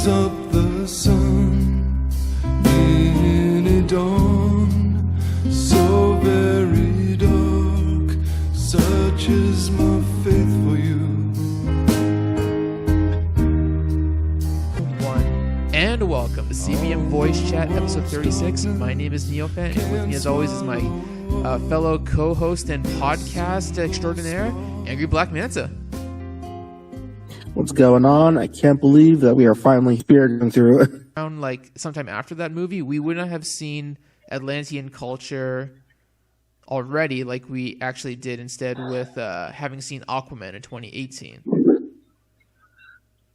brings up the sun in a dawn so very dark. Such is my faith for you. And welcome to CBM Voice Chat episode 36. My name is Neophant, and with me as always is my fellow co-host and podcast extraordinaire, AngryBlackManta. What's going on? I can't believe that we are finally spearing through it. Around like sometime after that movie, we would not have seen Atlantean culture already like we actually did instead with having seen Aquaman in 2018.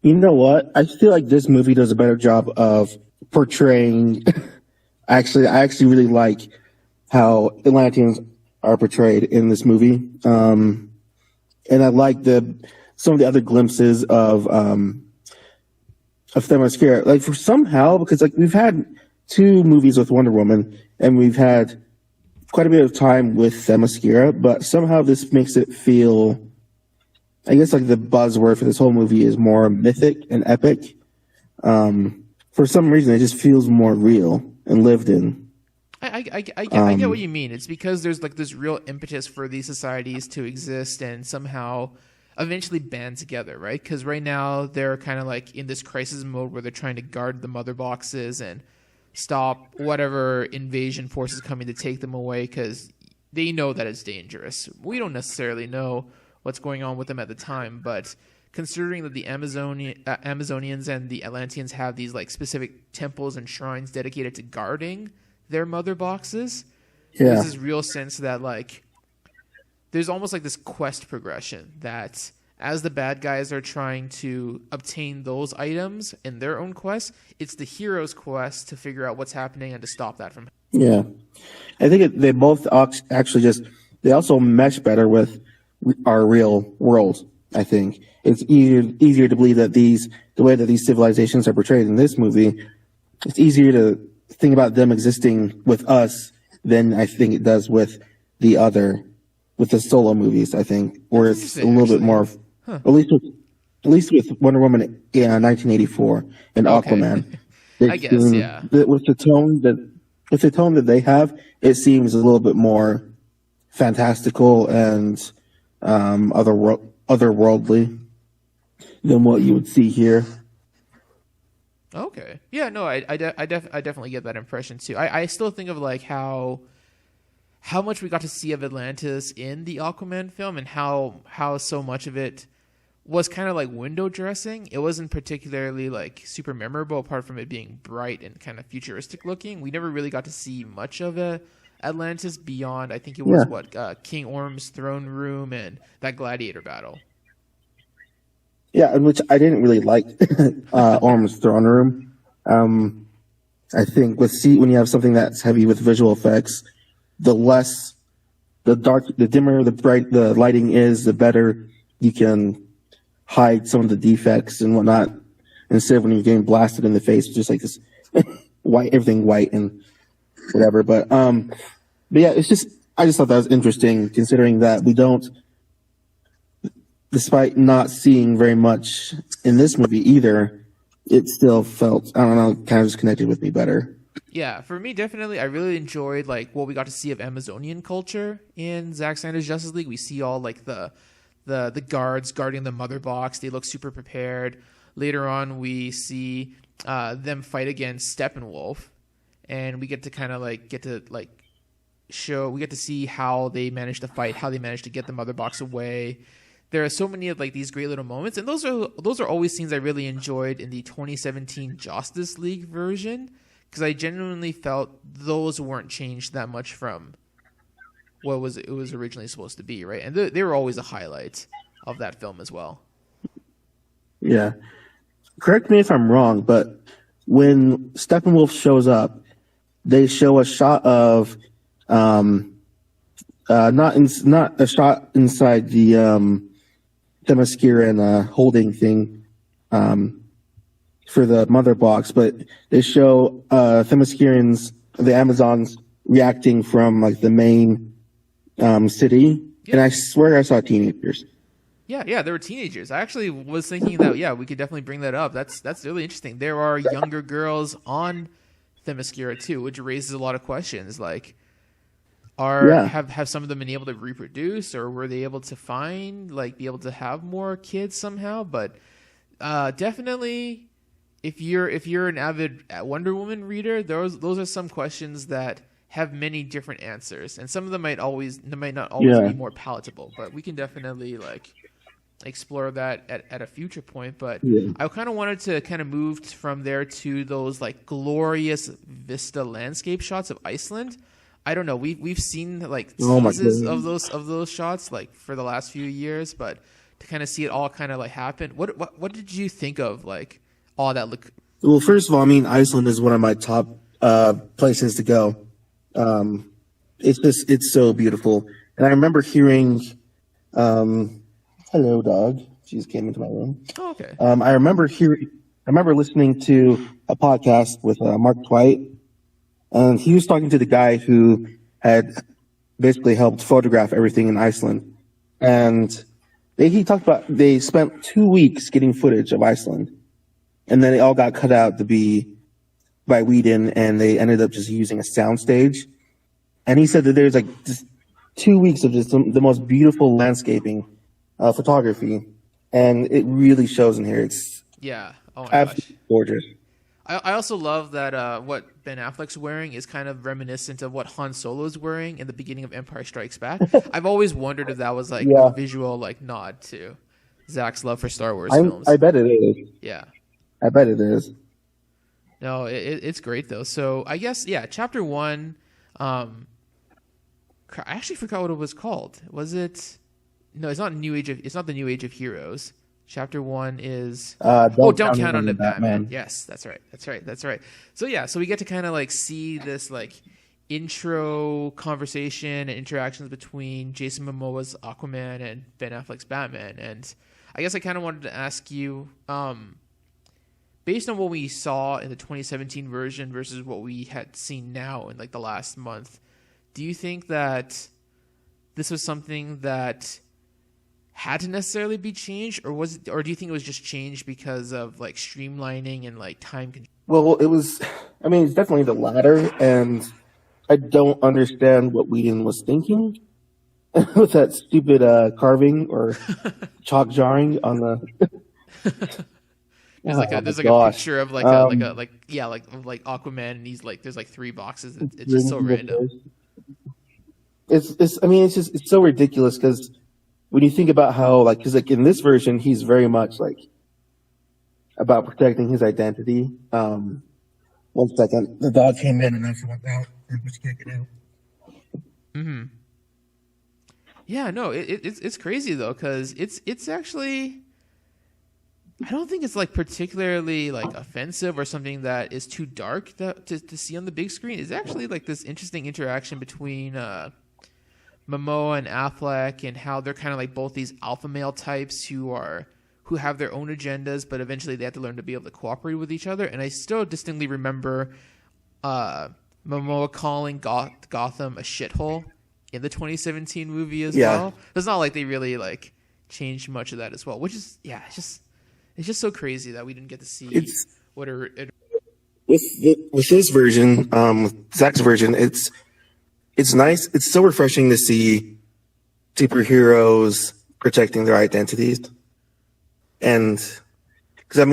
You know what? I feel like this movie does a better job of portraying. I actually really like how Atlanteans are portrayed in this movie, and I like some of the other glimpses of Themyscira. Like for somehow, because like we've had 2 movies with Wonder Woman, and we've had quite a bit of time with Themyscira, but somehow this makes it feel, I guess, like the buzzword for this whole movie is more mythic and epic. For some reason, it just feels more real and lived in. I get what you mean. It's because there's like this real impetus for these societies to exist and somehow eventually band together, right? Because right now they're kind of like in this crisis mode where they're trying to guard the mother boxes and stop whatever invasion forces coming to take them away because they know that it's dangerous. We don't necessarily know what's going on with them at the time, but considering that the Amazonians and the Atlanteans have these like specific temples and shrines dedicated to guarding their mother boxes, there's this real sense that like there's almost like this quest progression that as the bad guys are trying to obtain those items in their own quest, it's the hero's quest to figure out what's happening and to stop that from happening. Yeah. I think they both actually they also mesh better with our real world. I think it's easier to believe that the way that these civilizations are portrayed in this movie, it's easier to think about them existing with us than I think it does with the solo movies. I think where it's a little bit more, at least with Wonder Woman in 1984 and Aquaman. I guess, yeah. With the tone that they have, it seems a little bit more fantastical and otherworldly than what you would see here. Okay. Yeah, no, I definitely get that impression too. I still think of like how much we got to see of Atlantis in the Aquaman film and how so much of it was kind of like window dressing. It wasn't particularly like super memorable apart from it being bright and kind of futuristic looking. We never really got to see much of Atlantis beyond, I think it was King Orm's throne room and that gladiator battle. Yeah, which I didn't really like Orm's throne room. I think when you have something that's heavy with visual effects, the dimmer the lighting is, the better you can hide some of the defects and whatnot. Instead of when you're getting blasted in the face, just like this everything white and whatever. But yeah, I just thought that was interesting considering that we don't, despite not seeing very much in this movie either, it still felt, I don't know, kind of just connected with me better. Yeah, for me, definitely, I really enjoyed like what we got to see of Amazonian culture in Zack Snyder's Justice League. We see all like the guards guarding the mother box. They look super prepared. Later on, we see them fight against Steppenwolf, and we get to kind of like we get to see how they managed to fight, how they managed to get the mother box away. There are so many of like these great little moments, and those are always scenes I really enjoyed in the 2017 Justice League version because I genuinely felt those weren't changed that much from what it was originally supposed to be, right? And they were always a highlight of that film as well. Yeah, correct me if I'm wrong, but when Steppenwolf shows up, they show a shot of not a shot inside the Themyscira holding thing for the mother box, but they show Themyscirans, the Amazons, reacting from like the main city, and I swear I saw teenagers. Yeah, they were teenagers. I actually was thinking that, yeah, we could definitely bring that up. That's really interesting. There are younger girls on Themyscira too, which raises a lot of questions. Like, have some of them been able to reproduce, or were they able to be able to have more kids somehow? But definitely, if you're an avid Wonder Woman reader, those are some questions that have many different answers, and some of them might not always be more palatable. But we can definitely explore that at a future point. But I kind of wanted to kind of move from there to those like glorious vista landscape shots of Iceland. I don't know. We've seen teases of those shots like for the last few years, but to kind of see it all kind of like happen. What did you think of like all that look? Well, first of all, I mean, Iceland is one of my top places to go. It's so beautiful, and I remember hearing. Hello, dog. She just came into my room. Oh, okay. I remember listening to a podcast with Mark Twight, and he was talking to the guy who had basically helped photograph everything in Iceland. And he talked about they spent 2 weeks getting footage of Iceland, and then it all got cut out by Whedon, and they ended up just using a soundstage. And he said that there's like just 2 weeks of just the most beautiful landscaping photography, and it really shows in here. It's absolutely gorgeous. I also love that what Ben Affleck's wearing is kind of reminiscent of what Han Solo's wearing in the beginning of Empire Strikes Back. I've always wondered if that was like a visual nod to Zack's love for Star Wars films. I bet it is. Yeah, I bet it is. No, it's great though. So I guess Chapter 1. I actually forgot what it was called. Was it? No, it's not It's not the New Age of Heroes. Chapter 1 is Don't Count on the Batman. Yes, that's right. So we get to kind of see this intro conversation and interactions between Jason Momoa's Aquaman and Ben Affleck's Batman. And I guess I kind of wanted to ask you, based on what we saw in the 2017 version versus what we had seen now in the last month, do you think that this was something that had to necessarily be changed, or do you think it was just changed because of streamlining and time control? Well, it was. I mean, it's definitely the latter, and I don't understand what Whedon was thinking with that stupid carving or chalk drawing on the. There's a picture of Aquaman, and he's there's 3 boxes. It's just so random. It's so ridiculous because when you think about how because in this version he's very much about protecting his identity. 1 second, the dog came in and then she went out and was kicking out. Mm-hmm. Yeah, no, it's crazy though because it's actually. I don't think it's particularly offensive or something that is too dark to see on the big screen. It's actually this interesting interaction between Momoa and Affleck, and how they're kind of both these alpha male types who have their own agendas, but eventually they have to learn to be able to cooperate with each other. And I still distinctly remember Momoa calling Gotham a shithole in the 2017 movie as well. It's not like they really changed much of that as well, which is it's just so crazy that we didn't get to see what it. With his version, Zack's version, it's nice. It's so refreshing to see superheroes protecting their identities, and because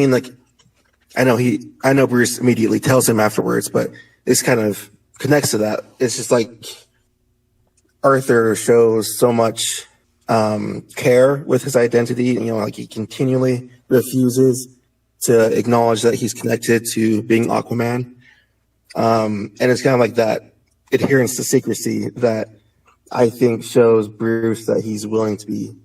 I know Bruce immediately tells him afterwards, but this kind of connects to that. It's just Arthur shows so much care with his identity, and he continually refuses to acknowledge that he's connected to being Aquaman. And it's kind of that adherence to secrecy that I think shows Bruce that he's willing to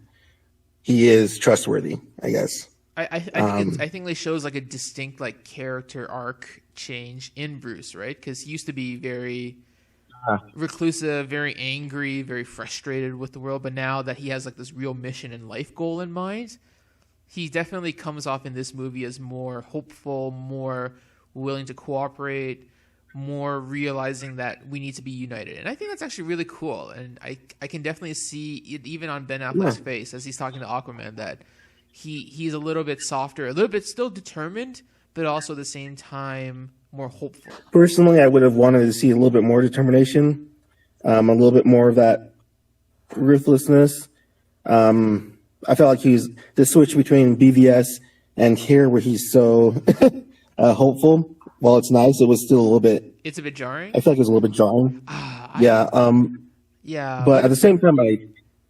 he is trustworthy, I guess. I think it shows a distinct character arc change in Bruce, right? Because he used to be very reclusive, very angry, very frustrated with the world, but now that he has this real mission and life goal in mind, he definitely comes off in this movie as more hopeful, more willing to cooperate, more realizing that we need to be united. And I think that's actually really cool. And I can definitely see it even on Ben Affleck's face as he's talking to Aquaman that he's a little bit softer, a little bit still determined, but also at the same time more hopeful. Personally, I would have wanted to see a little bit more determination, a little bit more of that ruthlessness. I felt like he's the switch between BVS and here, where he's so hopeful. While it's nice, it was still a little bit. It's a bit jarring. I feel like it was a little bit jarring. Yeah. But at the same time,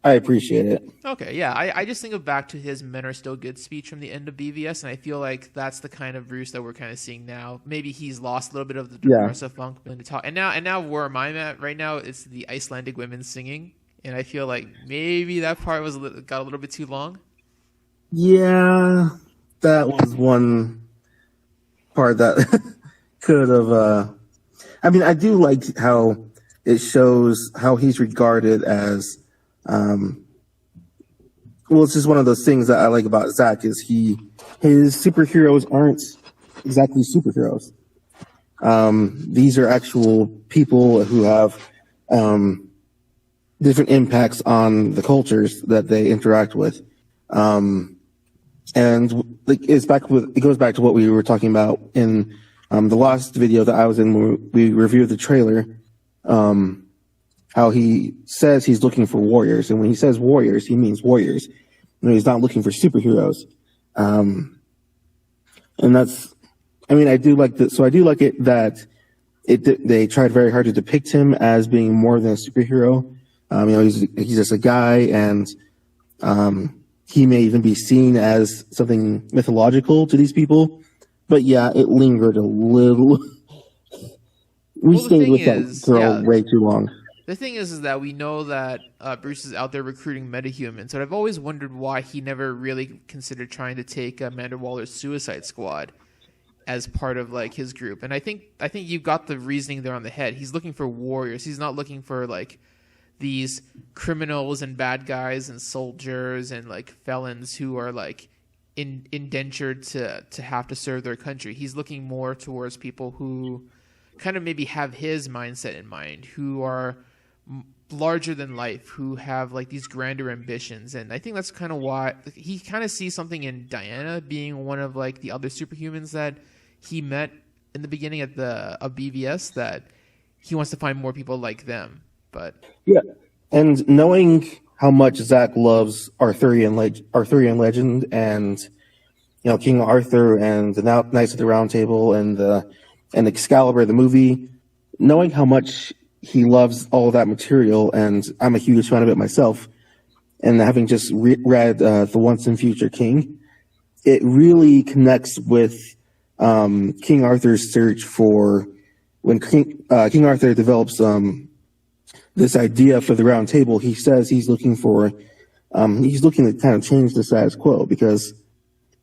I appreciate it. Okay, yeah. I just think of back to his "Men Are Still Good" speech from the end of BVS, and I feel like that's the kind of Bruce that we're kind of seeing now. Maybe he's lost a little bit of the depressive funk in the talk, and now where I'm at right now, it's the Icelandic women singing, and I feel like maybe that part got a little bit too long. Yeah, that was one part that could have. I mean, I do like how it shows how he's regarded as. Well, it's just one of those things that I like about Zack is his superheroes aren't exactly superheroes. These are actual people who have different impacts on the cultures that they interact with. And like it goes back to what we were talking about in the last video that I was in when we reviewed the trailer. How he says he's looking for warriors, and when he says warriors, he means warriors. He's not looking for superheroes. And that's, I mean, I do like that. So I do like it that they tried very hard to depict him as being more than a superhero. He's just a guy, and he may even be seen as something mythological to these people. But yeah, it lingered a little. We stayed with that girl way too long. The thing is that we know that Bruce is out there recruiting metahumans, but I've always wondered why he never really considered trying to take Amanda Waller's Suicide Squad as part of like his group. And I think you've got the reasoning there on the head. He's looking for warriors. He's not looking for like these criminals and bad guys and soldiers and like felons who are like indentured to have to serve their country. He's looking more towards people who kind of maybe have his mindset in mind, who are larger than life, who have like these grander ambitions. And I think that's kind of why he kind of sees something in Diana being one of like the other superhumans that he met in the beginning of BVS, that he wants to find more people like them. But yeah, and knowing how much Zack loves Arthurian legend and King Arthur and the Knights of the Round Table and Excalibur the movie, knowing how much he loves all of that material, and I'm a huge fan of it myself, and having just read The Once and Future King, it really connects with King Arthur's search for when King Arthur develops this idea for the Round Table. He says he's looking to kind of change the status quo, because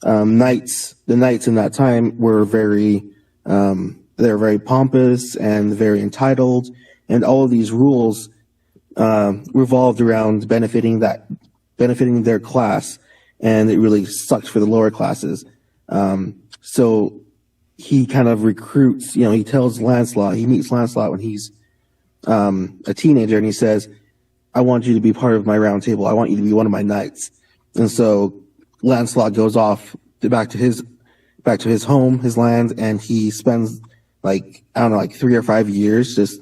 the knights in that time were very they're very pompous and very entitled, and all of these rules revolved around benefiting their class, and it really sucked for the lower classes. So he kind of recruits, he tells Lancelot, he meets Lancelot when he's a teenager, and he says, I want you to be part of my Round Table. I want you to be one of my knights. And so Lancelot goes off back to his home, his land, and he spends like 3 or 5 years just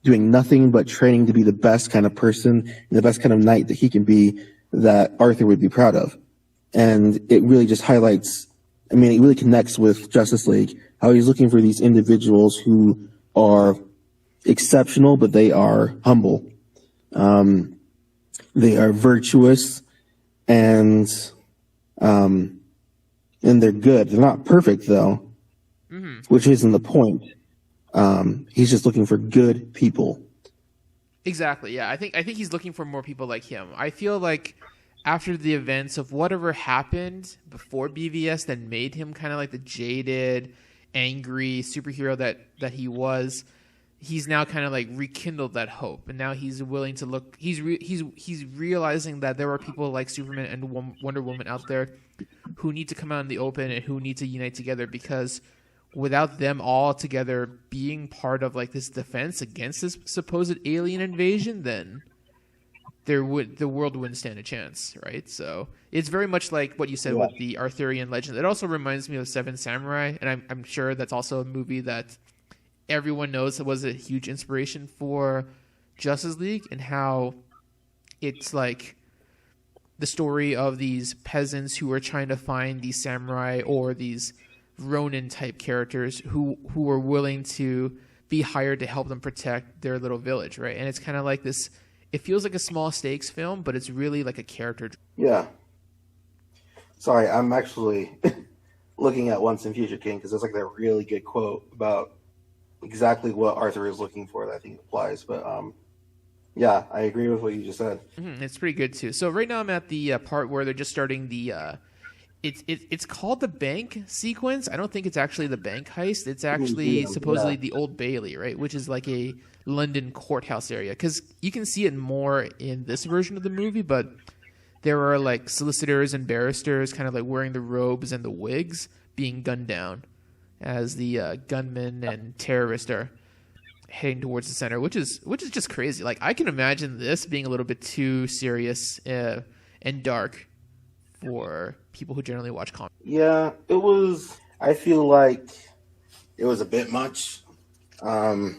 doing nothing but training to be the best kind of person, the best kind of knight that he can be, that Arthur would be proud of. And it really just highlights, it really connects with Justice League, how he's looking for these individuals who are exceptional, but they are humble. They are virtuous, and they're good. They're not perfect though, which isn't the point. He's just looking for good people. Exactly. Yeah, I think he's looking for more people like him. I feel like after the events of whatever happened before BVS that made him kind of like the jaded, angry superhero that he was, he's now kind of like rekindled that hope, and now he's willing to look. He's realizing that there are people like Superman and Wonder Woman out there who need to come out in the open and who need to unite together, because without them all together being part of like this defense against this supposed alien invasion, then the world wouldn't stand a chance, right? So it's very much like what you said with the Arthurian legend. It also reminds me of Seven Samurai, and I'm sure that's also a movie that everyone knows was a huge inspiration for Justice League, and how it's like the story of these peasants who are trying to find these samurai or these Ronin type characters who are willing to be hired to help them protect their little village, right? And it's kind of like this. It feels like a small stakes film, but it's really like a character. Yeah. Sorry, I'm actually looking at Once and Future King because it's like that really good quote about exactly what Arthur is looking for that I think applies. But yeah, I agree with what you just said. It's pretty good too. So right now I'm at the part where they're just starting the. It's called the bank sequence. I don't think it's actually the bank heist. It's actually supposedly the Old Bailey, right? Which is like a London courthouse area. Because you can see it more in this version of the movie, but there are like solicitors and barristers kind of like wearing the robes and the wigs being gunned down as the gunmen and terrorists are heading towards the center, which is just crazy. Like I can imagine this being a little bit too serious and dark for people who generally watch comics. Yeah, it was. I feel like it was a bit much. I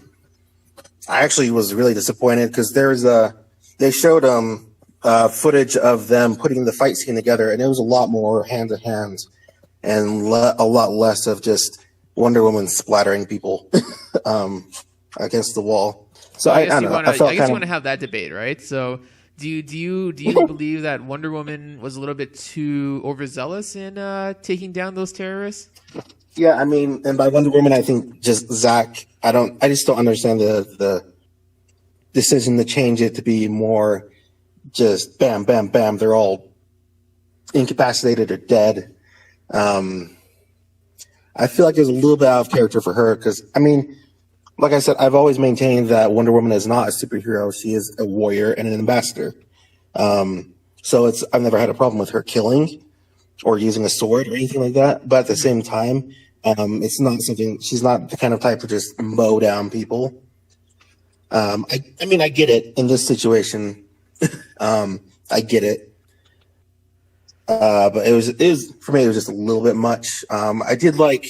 actually was really disappointed because they showed footage of them putting the fight scene together, and it was a lot more hand to hand and a lot less of just Wonder Woman splattering people against the wall. So I don't know. I guess you want to have that debate, right? So. Do you believe that Wonder Woman was a little bit too overzealous in taking down those terrorists? Yeah, I mean, and by Wonder Woman, I think just Zack. I just don't understand the decision to change it to be more just bam, bam, bam. They're all incapacitated or dead. I feel like there's a little bit out of character for her because, I mean, like I said, I've always maintained that Wonder Woman is not a superhero. She is a warrior and an ambassador. So I've never had a problem with her killing or using a sword or anything like that. But at the same time, it's not something, she's not the kind of type to just mow down people. I mean, I get it in this situation. I get it. But it was, for me, it was just a little bit much. I did like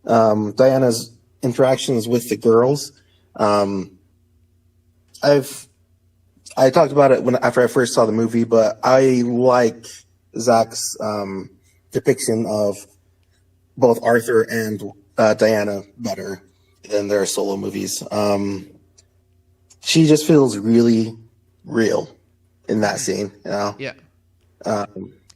Diana's interactions with the girls. I talked about it after I first saw the movie, but I like Zack's depiction of both Arthur and Diana better than their solo movies. She just feels really real in that scene, you know? Yeah.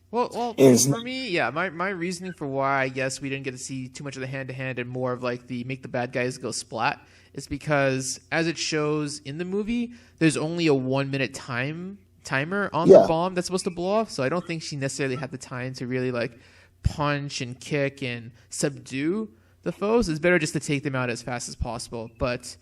Well, for me, yeah, my reasoning for why I guess we didn't get to see too much of the hand-to-hand and more of like the make the bad guys go splat is because as it shows in the movie, there's only a 1 minute timer on the bomb that's supposed to blow off, so I don't think she necessarily had the time to really like punch and kick and subdue the foes. It's better just to take them out as fast as possible, but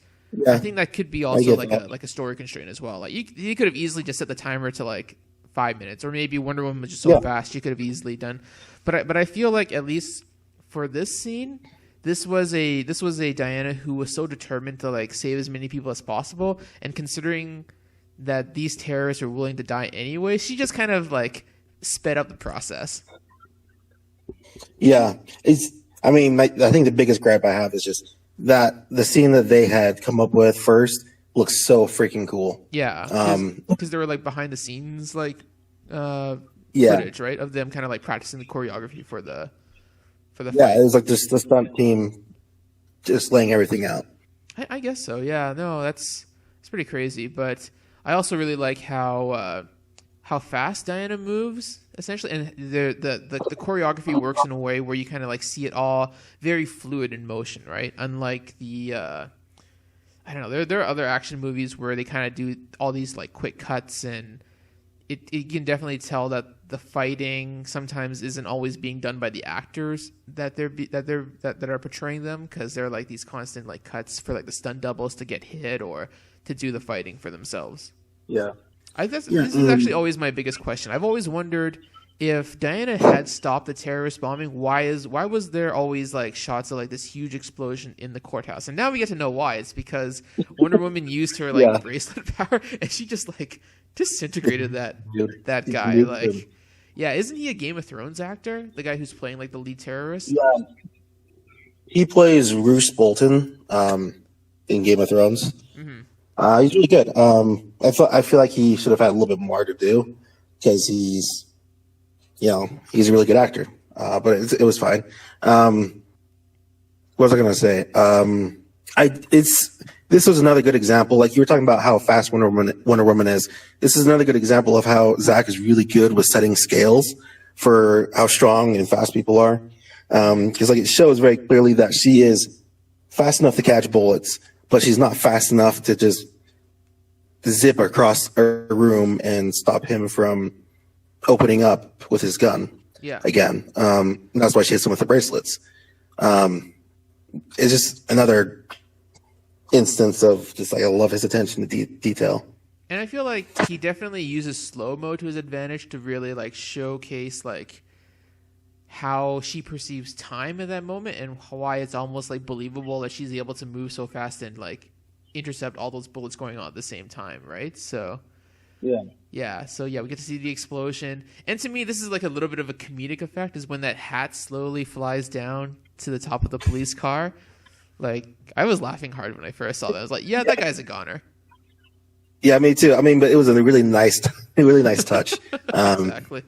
I think that could be also like a story constraint as well. Like you could have easily just set the timer to like 5 minutes, or maybe Wonder Woman was just so fast she could have easily done. But I feel like at least for this scene, this was a Diana who was so determined to like save as many people as possible, and considering that these terrorists are willing to die anyway, she just kind of like sped up the process. Yeah, I mean, I think the biggest gripe I have is just that the scene that they had come up with first looks so freaking cool. Yeah, because they were like behind the scenes like footage, right, of them kind of like practicing the choreography for the fight. Yeah, it was like the stunt team just laying everything out. I guess so. Yeah, no, it's pretty crazy. But I also really like how fast Diana moves, essentially, and the choreography works in a way where you kind of like see it all very fluid in motion, right? Unlike the I don't know, there are other action movies where they kind of do all these like quick cuts, and it can definitely tell that the fighting sometimes isn't always being done by the actors that are portraying them, because they're like these constant like cuts for like the stunt doubles to get hit or to do the fighting for themselves. Yeah. This is actually always my biggest question. I've always wondered if Diana had stopped the terrorist bombing, why was there always like shots of like this huge explosion in the courthouse? And now we get to know why. It's because Wonder Woman used her like bracelet power, and she just like disintegrated that guy. Like, yeah, isn't he a Game of Thrones actor? The guy who's playing like the lead terrorist. Yeah, he plays Roose Bolton in Game of Thrones. Mm-hmm. He's really good. I feel like he should have had a little bit more to do because he's a really good actor. But it was fine. What was I going to say? This was another good example. Like you were talking about how fast Wonder Woman is. This is another good example of how Zack is really good with setting scales for how strong and fast people are. Because like it shows very clearly that she is fast enough to catch bullets, but she's not fast enough to just zip across a room and stop him from opening up with his gun. Yeah. Again. That's why she hits him with the bracelets. It's just another instance of just like I love his attention to detail. And I feel like he definitely uses slow-mo to his advantage to really like showcase like how she perceives time at that moment and why it's almost like believable that she's able to move so fast and like intercept all those bullets going on at the same time, right? So yeah, so yeah, we get to see the explosion. And to me, this is like a little bit of a comedic effect is when that hat slowly flies down to the top of the police car. Like, I was laughing hard when I first saw that. I was like, yeah, that guy's a goner. Yeah, me too. I mean, but it was a really nice touch. Exactly.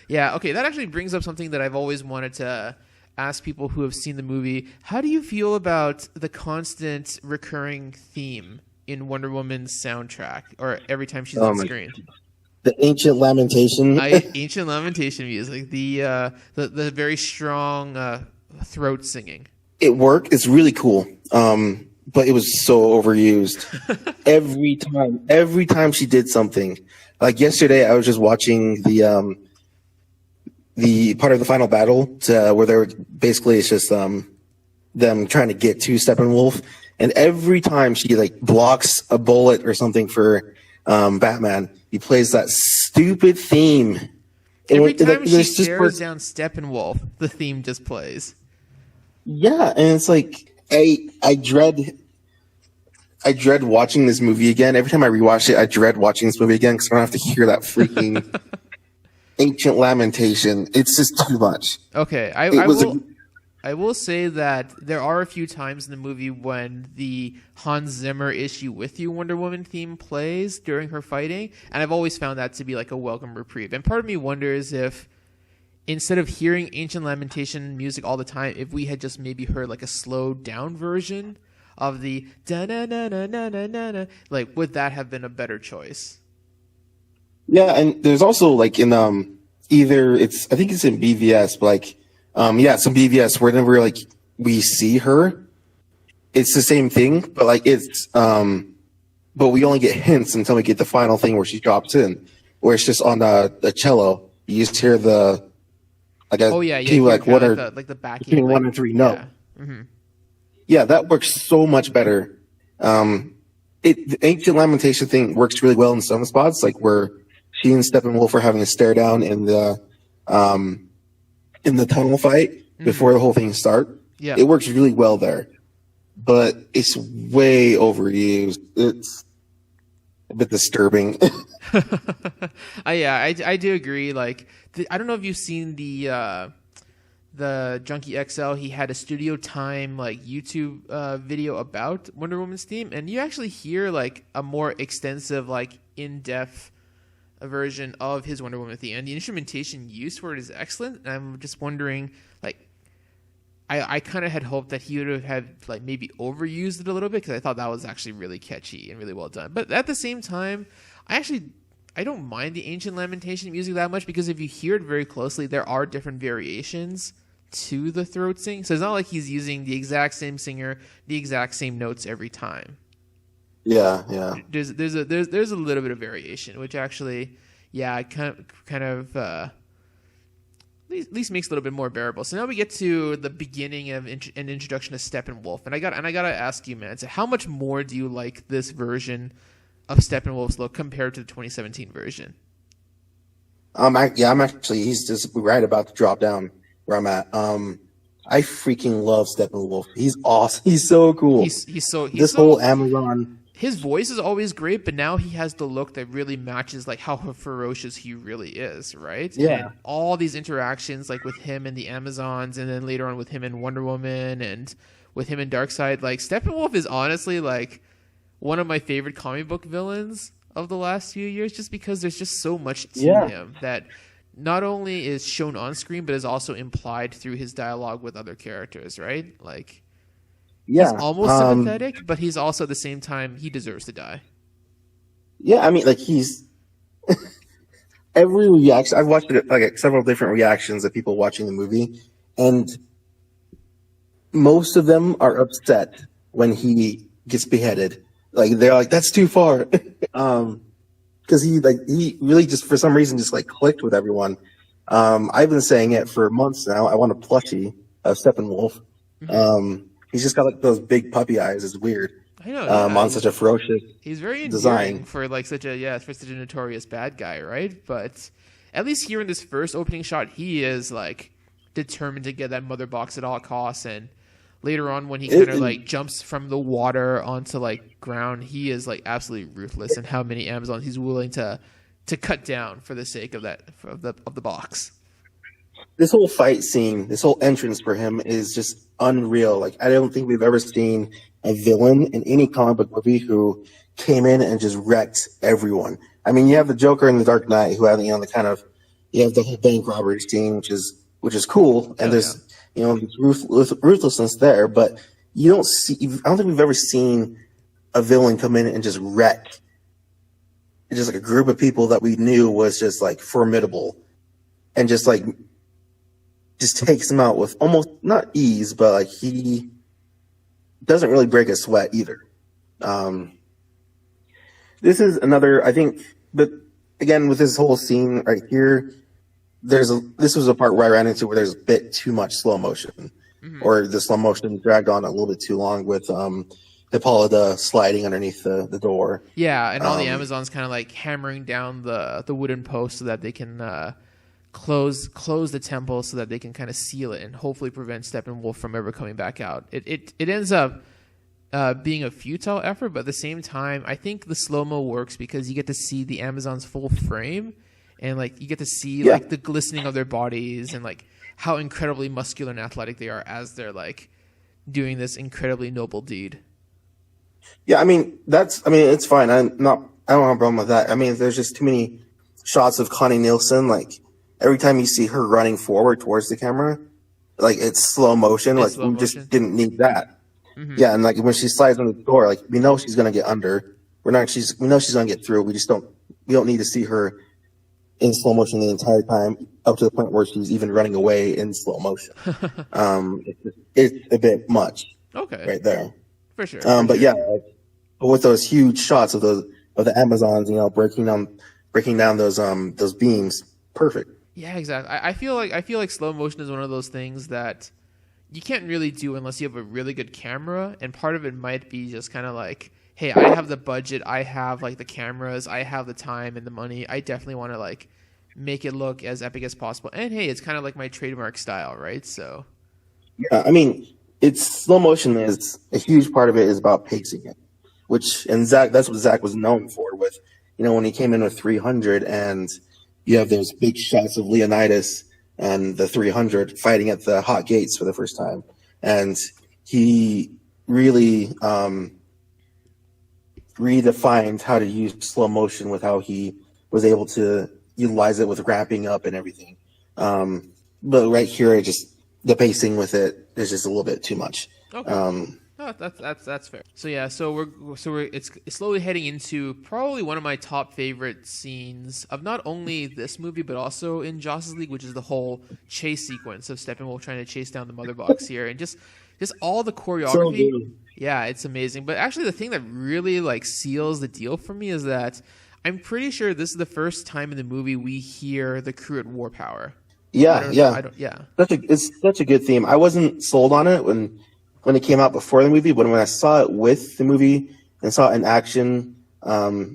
Yeah, okay, that actually brings up something that I've always wanted to ask people who have seen the movie. How do you feel about the constant recurring theme in Wonder Woman's soundtrack, or every time she's on screen? The ancient lamentation. Ancient lamentation music. The very strong throat singing. It worked. It's really cool. But it was so overused. Every time she did something. Like yesterday, I was just watching the part of the final battle where they're basically it's just them trying to get to Steppenwolf, and every time she like blocks a bullet or something for Batman, he plays that stupid theme. Every time she stares down Steppenwolf, the theme just plays. Yeah, and it's like I dread watching this movie again. Every time I rewatch it, I dread watching this movie again because I don't have to hear that freaking ancient lamentation. It's just too much. Okay, I will say that there are a few times in the movie when the Hans Zimmer "Issue With You" Wonder Woman theme plays during her fighting, and I've always found that to be like a welcome reprieve. And part of me wonders if, instead of hearing ancient lamentation music all the time, if we had just maybe heard like a slowed down version of the da na na na na na na, like would that have been a better choice? Yeah, and there's also like in I think it's in BVS, but like some BVS whenever like we see her, it's the same thing, but like it's but we only get hints until we get the final thing where she drops in, where it's just on the cello. You just hear the like what are like the backing between 1 and 3 note. Yeah. Mm-hmm. Yeah, that works so much better. The ancient lamentation thing works really well in some spots, like where she and Steppenwolf are having a stare down in the tunnel fight before the whole thing starts. Yeah, it works really well there, but it's way overused. It's a bit disturbing. I do agree. Like, I don't know if you've seen the Junkie XL. He had a studio time like YouTube video about Wonder Woman's theme, and you actually hear like a more extensive, like in-depth version of his Wonder Woman theme, and the instrumentation used for it is excellent. And I'm just wondering, like, I kind of had hoped that he would have had like maybe overused it a little bit, because I thought that was actually really catchy and really well done. But at the same time, I don't mind the ancient lamentation music that much, because if you hear it very closely, there are different variations to the throat sing. So it's not like he's using the exact same singer, the exact same notes every time. Yeah. There's a little bit of variation, which actually, kind of at least makes it a little bit more bearable. So now we get to the beginning of an introduction to Steppenwolf, and I gotta ask you, man, so how much more do you like this version of Steppenwolf's look compared to the 2017 version? I'm actually, he's just right about to drop down where I'm at. I freaking love Steppenwolf. He's awesome. He's so cool. He's whole Amazon. His voice is always great, but now he has the look that really matches like how ferocious he really is, right? Yeah. And all these interactions, like with him and the Amazons, and then later on with him and Wonder Woman, and with him and Darkseid. Like Steppenwolf is honestly like one of my favorite comic book villains of the last few years, just because there's just so much to him that not only is shown on screen, but is also implied through his dialogue with other characters, right? Like. Yeah, he's almost sympathetic, but he's also at the same time he deserves to die. Yeah, I mean, like he's every reaction. I've watched it, like several different reactions of people watching the movie, and most of them are upset when he gets beheaded. Like they're like, "That's too far," because he really just for some reason just like clicked with everyone. I've been saying it for months now. I want a plushie of Steppenwolf. Mm-hmm. He's just got like those big puppy eyes. It's weird. I know. On such a ferocious he's very design for like such a notorious bad guy, right? But at least here in this first opening shot, he is like determined to get that mother box at all costs. And later on, when he kind of like jumps from the water onto like ground, he is like absolutely ruthless in how many Amazons he's willing to cut down for the sake of the box. This whole fight scene, this whole entrance for him is just unreal. Like, I don't think we've ever seen a villain in any comic book movie who came in and just wrecked everyone. I mean, you have the Joker in The Dark Knight who have, you have the whole bank robbery scene, which is cool. And there's ruthlessness there, but I don't think we've ever seen a villain come in and just wreck just like a group of people that we knew was just like formidable and just takes them out with almost not ease, but like he doesn't really break a sweat either. This is another, I think, but again, with this whole scene right here, this was a part where I ran into where there's a bit too much slow motion, or the slow motion dragged on a little bit too long with Hippolyta sliding underneath the door. Yeah, and all the Amazons kind of like hammering down the wooden post so that they can close the temple so that they can kind of seal it and hopefully prevent Steppenwolf from ever coming back out. It ends up being a futile effort, but at the same time, I think the slow-mo works because you get to see the Amazons full frame, and like you get to see like the glistening of their bodies and like how incredibly muscular and athletic they are as they're like doing this incredibly noble deed. Yeah, I mean it's fine. I don't have a problem with that. I mean, there's just too many shots of Connie Nielsen, like every time you see her running forward towards the camera, like it's slow motion. We just didn't need that. Mm-hmm. Yeah, and like when she slides on the door, like we know she's gonna get under. We know she's gonna get through. We don't need to see her in slow motion the entire time, up to the point where she's even running away in slow motion. It's a bit much. Okay. Right there. For sure. But yeah, with those huge shots of the Amazons, breaking down those beams, perfect. Yeah, exactly. I feel like slow motion is one of those things that you can't really do unless you have a really good camera, and part of it might be just kind of like, hey, I have the budget, I have like the cameras, I have the time and the money. I definitely want to like make it look as epic as possible. And hey, it's kind of like my trademark style, right? So yeah, I mean, it's slow motion is a huge part of it is about pacing it, that's what Zack was known for with, when he came in with 300 and you have those big shots of Leonidas and the 300 fighting at the Hot Gates for the first time. And he really redefined how to use slow motion with how he was able to utilize it with ramping up and everything. But right here, the pacing with it is just a little bit too much. Okay. No, that's fair. So yeah, it's slowly heading into probably one of my top favorite scenes of not only this movie but also in Justice League, which is the whole chase sequence of Steppenwolf trying to chase down the Mother Box here, and just all the choreography. So yeah, it's amazing. But actually, the thing that really like seals the deal for me is that I'm pretty sure this is the first time in the movie we hear the crew at War Power. Yeah. It's such a good theme. I wasn't sold on it when it came out before the movie, but when I saw it with the movie and saw it in action, I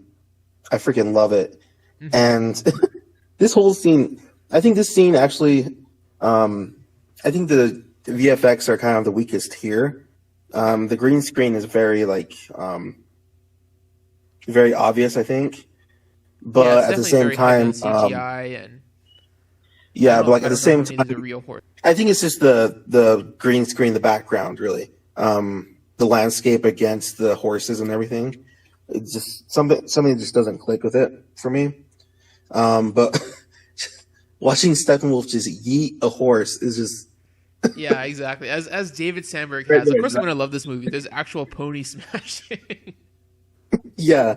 freaking love it. Mm-hmm. And this whole scene, I think this scene actually, I think the VFX are kind of the weakest here. The green screen is very very obvious, I think. But it's at the definitely same very heavy on time, CGI and yeah, but I at the don't know same if any of the time, real horse. I think it's just the green screen, the background, really. The landscape against the horses and everything. It's just something just doesn't click with it for me. But watching Steppenwolf just yeet a horse is just Yeah, exactly. As David Sandberg Right, has. Of right, course, I'm exactly. gonna love this movie. There's actual pony smashing. yeah,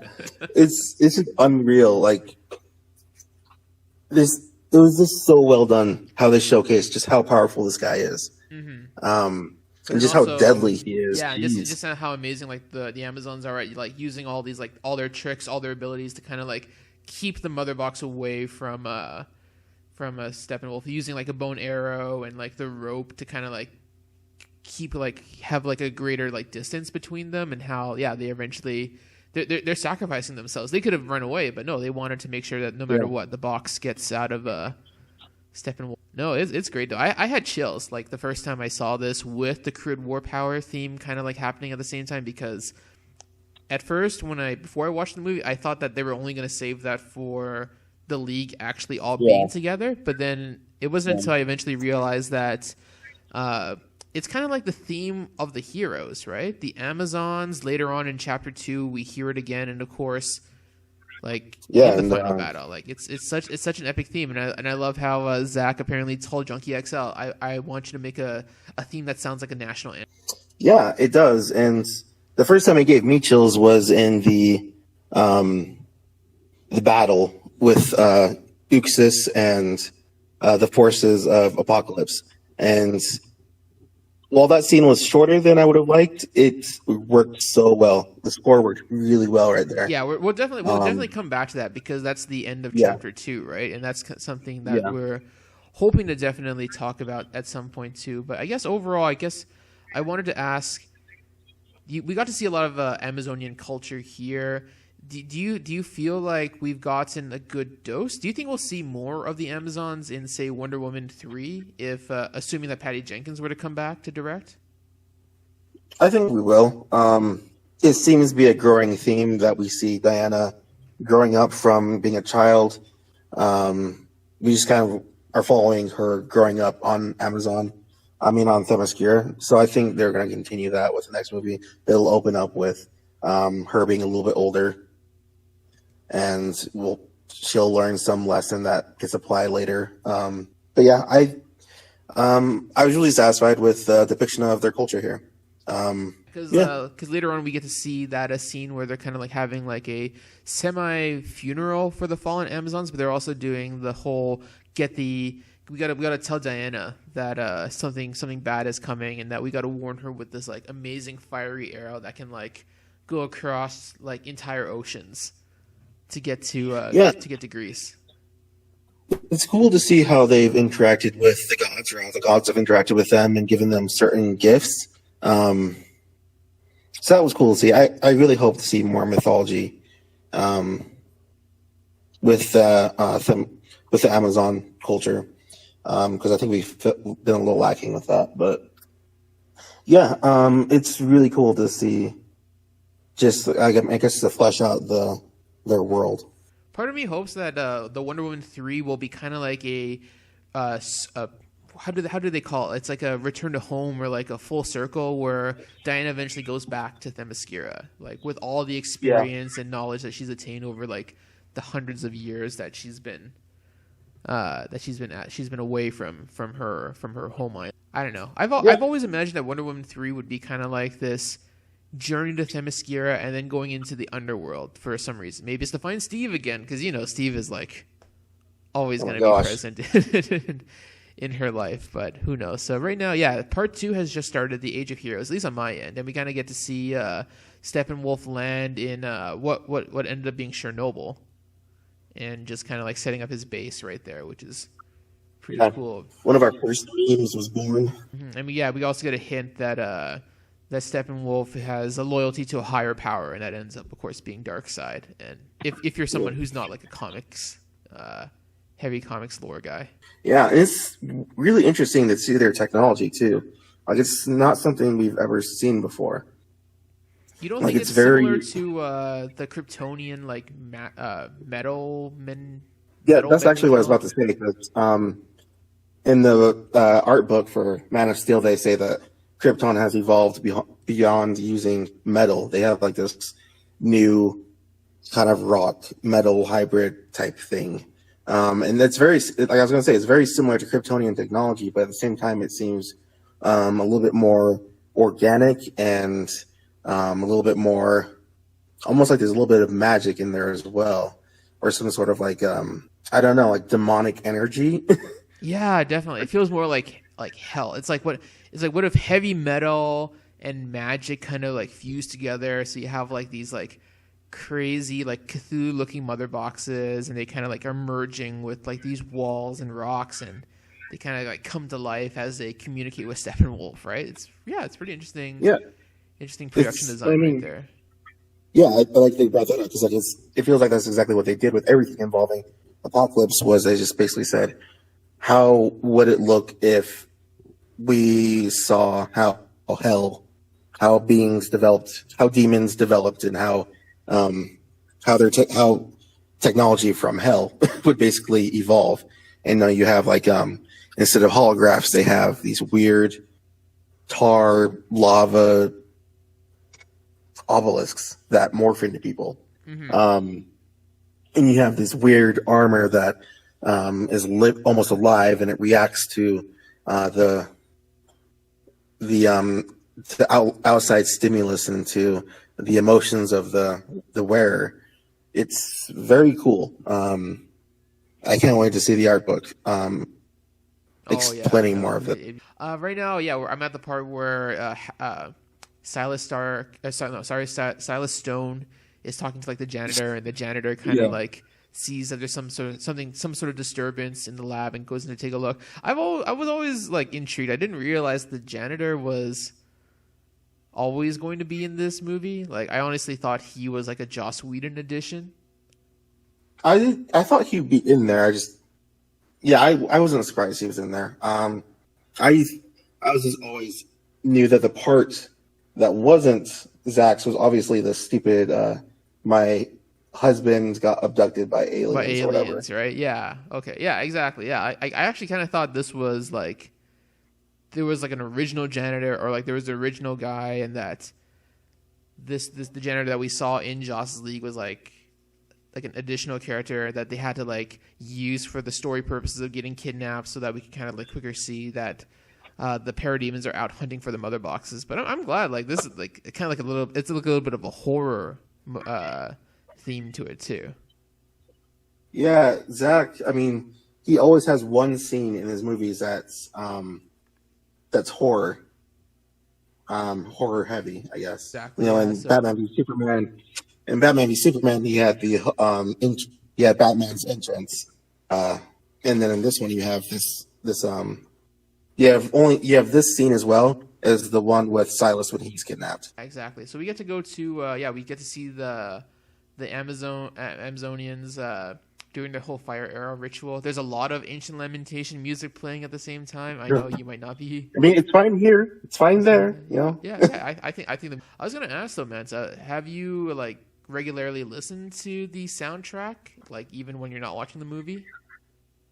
it's just unreal. Like this, it was just so well done how they showcased just how powerful this guy is, and just also, how deadly he is. Yeah, and Jeez. just how amazing like the Amazons are at like using all these like all their tricks, all their abilities to kind of like keep the mother box away from Steppenwolf, using like a bone arrow and like the rope to kind of like keep like have like a greater like distance between them, and how they eventually they're sacrificing themselves. They could have run away, but no, they wanted to make sure that no matter what, the box gets out of Steppenwolf. No, it's great though. I had chills like the first time I saw this with the crude war power theme kind of like happening at the same time, because at first before I watched the movie, I thought that they were only going to save that for the League actually all being together, but then it wasn't until I eventually realized that it's kind of like the theme of the heroes, right? The Amazons, later on in chapter 2 we hear it again, and of course like in the final battle, like it's such an epic theme, and I love how Zack apparently told Junkie XL, I want you to make a theme that sounds like a national anthem. Yeah, it does. And the first time it gave me chills was in the battle with Uxas and the forces of Apocalypse. And while that scene was shorter than I would have liked, it worked so well. The score worked really well right there. Yeah, we'll definitely come back to that, because that's the end of chapter 2, right? And that's something that we're hoping to definitely talk about at some point too. But I guess overall, I wanted to ask, we got to see a lot of Amazonian culture here. Do you feel like we've gotten a good dose? Do you think we'll see more of the Amazons in, say, Wonder Woman 3, if assuming that Patty Jenkins were to come back to direct? I think we will. It seems to be a growing theme that we see Diana growing up from being a child. We just kind of are following her growing up on on Themyscira. So I think they're going to continue that with the next movie. It'll open up with her being a little bit older, and she'll learn some lesson that gets applied later. But yeah, I was really satisfied with the depiction of their culture here. Because later on we get to see that a scene where they're kind of like having like a semi-funeral for the fallen Amazons, but they're also doing the whole we gotta tell Diana that something bad is coming, and that we gotta warn her with this like amazing fiery arrow that can like go across like entire oceans to get to Greece. It's cool to see how they've interacted with the gods, or how the gods have interacted with them and given them certain gifts. So that was cool to see. I really hope to see more mythology with the Amazon culture, because I think we've been a little lacking with that. But yeah, it's really cool to see. Just I guess to flesh out their world. Part of me hopes that the Wonder Woman 3 will be kind of like a how do they call it? It's like a return to home, or like a full circle, where Diana eventually goes back to Themyscira, like with all the experience and knowledge that she's attained over like the hundreds of years that she's been away from her home island. I don't know. I've always imagined that Wonder Woman 3 would be kind of like this journey to Themyscira and then going into the underworld for some reason. Maybe it's to find Steve again, because Steve is like always going to be present in her life, but who knows. So right now, part 2 has just started, the Age of Heroes, at least on my end, and we kind of get to see Steppenwolf land in what ended up being Chernobyl, and just kind of like setting up his base right there, which is pretty cool. One of our first teams was born. Mm-hmm. And we also get a hint that Steppenwolf has a loyalty to a higher power, and that ends up, of course, being Darkseid. And if you're someone who's not like a comics heavy comics lore guy. Yeah, and it's really interesting to see their technology too. Like it's not something we've ever seen before. You don't Like think it's it's very similar to the Kryptonian like metal men? yeah. Metal That's actually what I was about bending to say. Because in the art book for Man of Steel, they say that Krypton has evolved beyond using metal. They have like this new kind of rock metal hybrid type thing. And that's very, like I was going to say, it's very similar to Kryptonian technology, but at the same time, it seems a little bit more organic and a little bit more, almost like there's a little bit of magic in there as well, or some sort of like, I don't know, like demonic energy. Yeah, definitely. It feels more like hell. It's like what if heavy metal and magic kind of like fused together, so you have like these like crazy like Cthulhu looking mother boxes, and they kind of like are merging with like these walls and rocks, and they kind of like come to life as they communicate with Steppenwolf, right? It's pretty interesting. Yeah. Interesting production design right there. Yeah, I like they brought that up because like it feels like that's exactly what they did with everything involving Apocalypse. Was they just basically said, how would it look if we saw how beings developed, how demons developed, and how technology from hell would basically evolve. And now you have like instead of holographs, they have these weird tar lava obelisks that morph into people. And you have this weird armor that is almost alive, and it reacts to the outside stimulus and to the emotions of the wearer. It's very cool. I can't wait to see the art book explaining more of it. Right now, I'm at the part where Silas Stone is talking to like the janitor, and the janitor kind of like sees that there's some sort of disturbance in the lab and goes in to take a look. I was always like intrigued. I didn't realize the janitor was always going to be in this movie. Like I honestly thought he was like a Joss Whedon edition. I thought he'd be in there. I wasn't surprised he was in there. I was just always knew that the part that wasn't Zack's was obviously the stupid my husband got abducted by aliens, or whatever. Right? Yeah. Okay. Yeah. Exactly. Yeah. I actually kind of thought this was like there was like an original janitor, or like there was the original guy, and that the janitor that we saw in Joss League was like an additional character that they had to like use for the story purposes of getting kidnapped, so that we could kind of like quicker see that the parademons are out hunting for the mother boxes. But I'm glad like this is like kind of like it's like a little bit of a horror theme to it too. Yeah, Zack. I mean, he always has one scene in his movies that's horror, horror heavy, I guess. Exactly. You know, in Batman v Superman. In Batman v Superman, he had Batman's entrance, and then in this one you have you have this scene as well as the one with Silas when he's kidnapped. Exactly. So we get to go to we get to see the Amazonians doing their whole fire arrow ritual. There's a lot of ancient lamentation music playing at the same time. I know you might not be. I mean, it's fine here. It's fine there. You know. Yeah. I think. I was gonna ask though, man. Have you like regularly listened to the soundtrack, like even when you're not watching the movie?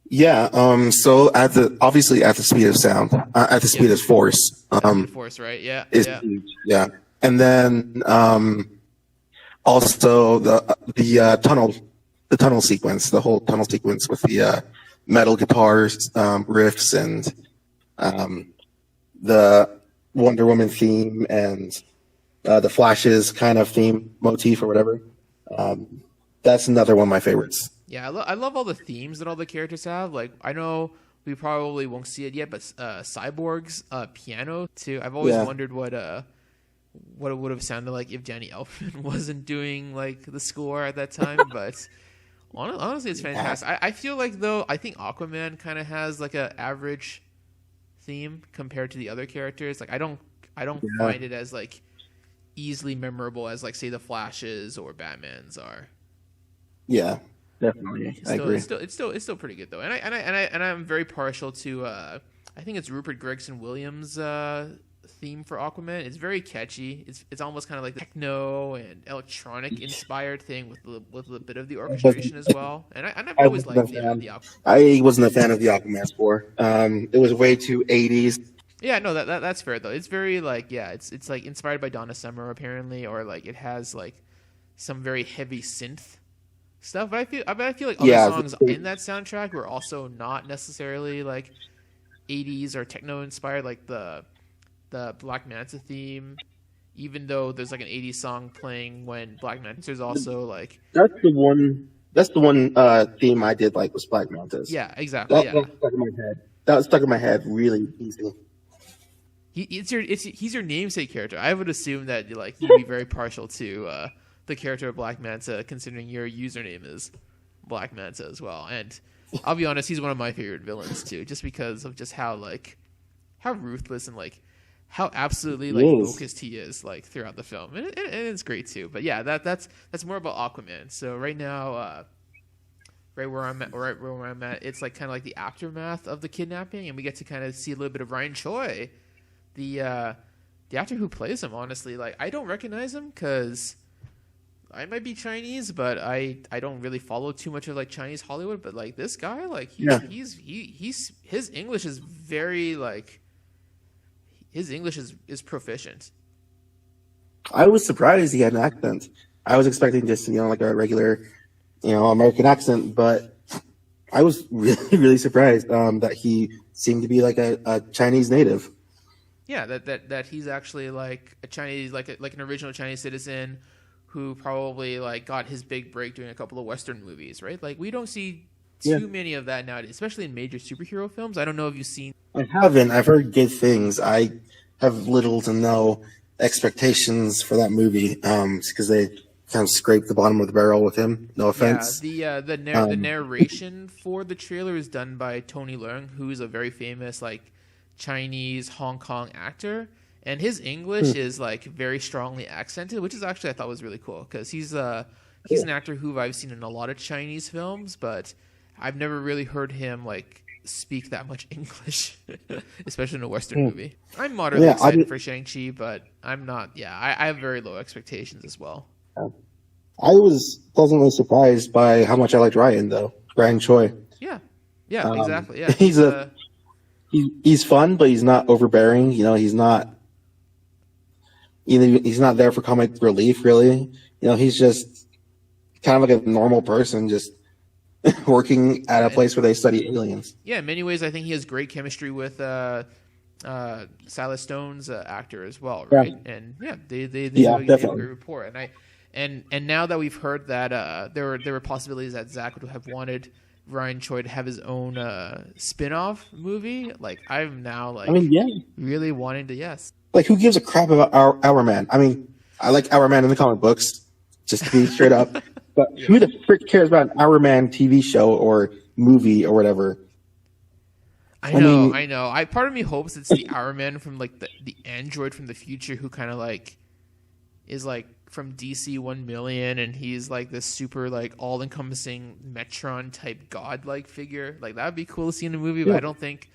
Yeah. So obviously at the speed of sound, at the speed of force. Force, right? Yeah. Is huge. Yeah. And then also the tunnel sequence, the whole tunnel sequence with the metal guitars, riffs, and the Wonder Woman theme and the Flash's kind of theme motif or whatever. That's another one of my favorites. Yeah, I love all the themes that all the characters have. Like, I know we probably won't see it yet, but Cyborg's piano too. I've always wondered what it would have sounded like if Danny Elfman wasn't doing like the score at that time. But honestly, it's fantastic. I feel like though, I think Aquaman kind of has like a average theme compared to the other characters. Like, I don't find it as like easily memorable as like say the Flash's or Batman's are. Yeah. Definitely, I agree. It's still pretty good though, and I'm very partial to I think it's Rupert Gregson Williams' theme for Aquaman. It's very catchy. It's almost kind of like the techno and electronic inspired thing with a bit of the orchestration as well. And I've always liked the Aquaman. I wasn't a fan of the Aquaman score. It was way too 80s. Yeah, no, that's fair though. It's very like it's like inspired by Donna Summer apparently, or like it has like some very heavy synth stuff. But I feel like other songs in that soundtrack were also not necessarily like 80s or techno inspired, like the Black Manta theme. Even though there's like an 80s song playing when Black Manta, there's also like that's the one theme I did like was Black Manta's. Yeah, exactly. That was stuck in my head. That was stuck in my head really easy. He's your namesake character. I would assume that like you'd be very partial to the character of Black Manta, considering your username is Black Manta as well. And I'll be honest, he's one of my favorite villains too, just because of just how ruthless and like how absolutely like focused he is like throughout the film, and it's great too. But yeah, that's more about Aquaman. So right now, right where I'm at, it's like kind of like the aftermath of the kidnapping, and we get to kind of see a little bit of Ryan Choi, the actor who plays him. Honestly, like I don't recognize him because I might be Chinese, but I don't really follow too much of like Chinese Hollywood. But like this guy, like he's his English is very like. His English is proficient. I was surprised he had an accent. I was expecting just, like a regular, American accent, but I was really, really surprised that he seemed to be like a Chinese native. Yeah, that he's actually like a Chinese, like an original Chinese citizen who probably like got his big break doing a couple of Western movies, right? Like we don't see too many of that nowadays, especially in major superhero films. I don't know if you've seen. I haven't. I've heard good things. I have little to no expectations for that movie because they kind of scraped the bottom of the barrel with him. No offense. Yeah, the narration for the trailer is done by Tony Leung, who's a very famous like Chinese Hong Kong actor, and his English is like very strongly accented, which is actually I thought was really cool because he's an actor who I've seen in a lot of Chinese films, but I've never really heard him like speak that much English, especially in a Western movie. I'm moderately excited for Shang-Chi, but I'm not. Yeah, I have very low expectations as well. I was pleasantly surprised by how much I liked Ryan, though. Ryan Choi. Yeah, exactly. Yeah, he's fun, but he's not overbearing. He's not. He's not there for comic relief, really. He's just kind of like a normal person, just working at a place where they study aliens. Yeah, in many ways, I think he has great chemistry with Silas Stone's actor as well, right? Yeah. And they have a great rapport. And now that we've heard that there were possibilities that Zack would have wanted Ryan Choi to have his own spin-off movie, like I'm now like really wanting to Like who gives a crap about Our Man? I mean, I like Our Man in the comic books, just to be straight up. But who the frick cares about an Our Man TV show or movie or whatever? I know. Part of me hopes it's the Our Man from like the android from the future who kind of like is like from DC 1 million, and he's like this super like all-encompassing Metron type god-like figure. Like that would be cool to see in a movie, but I don't think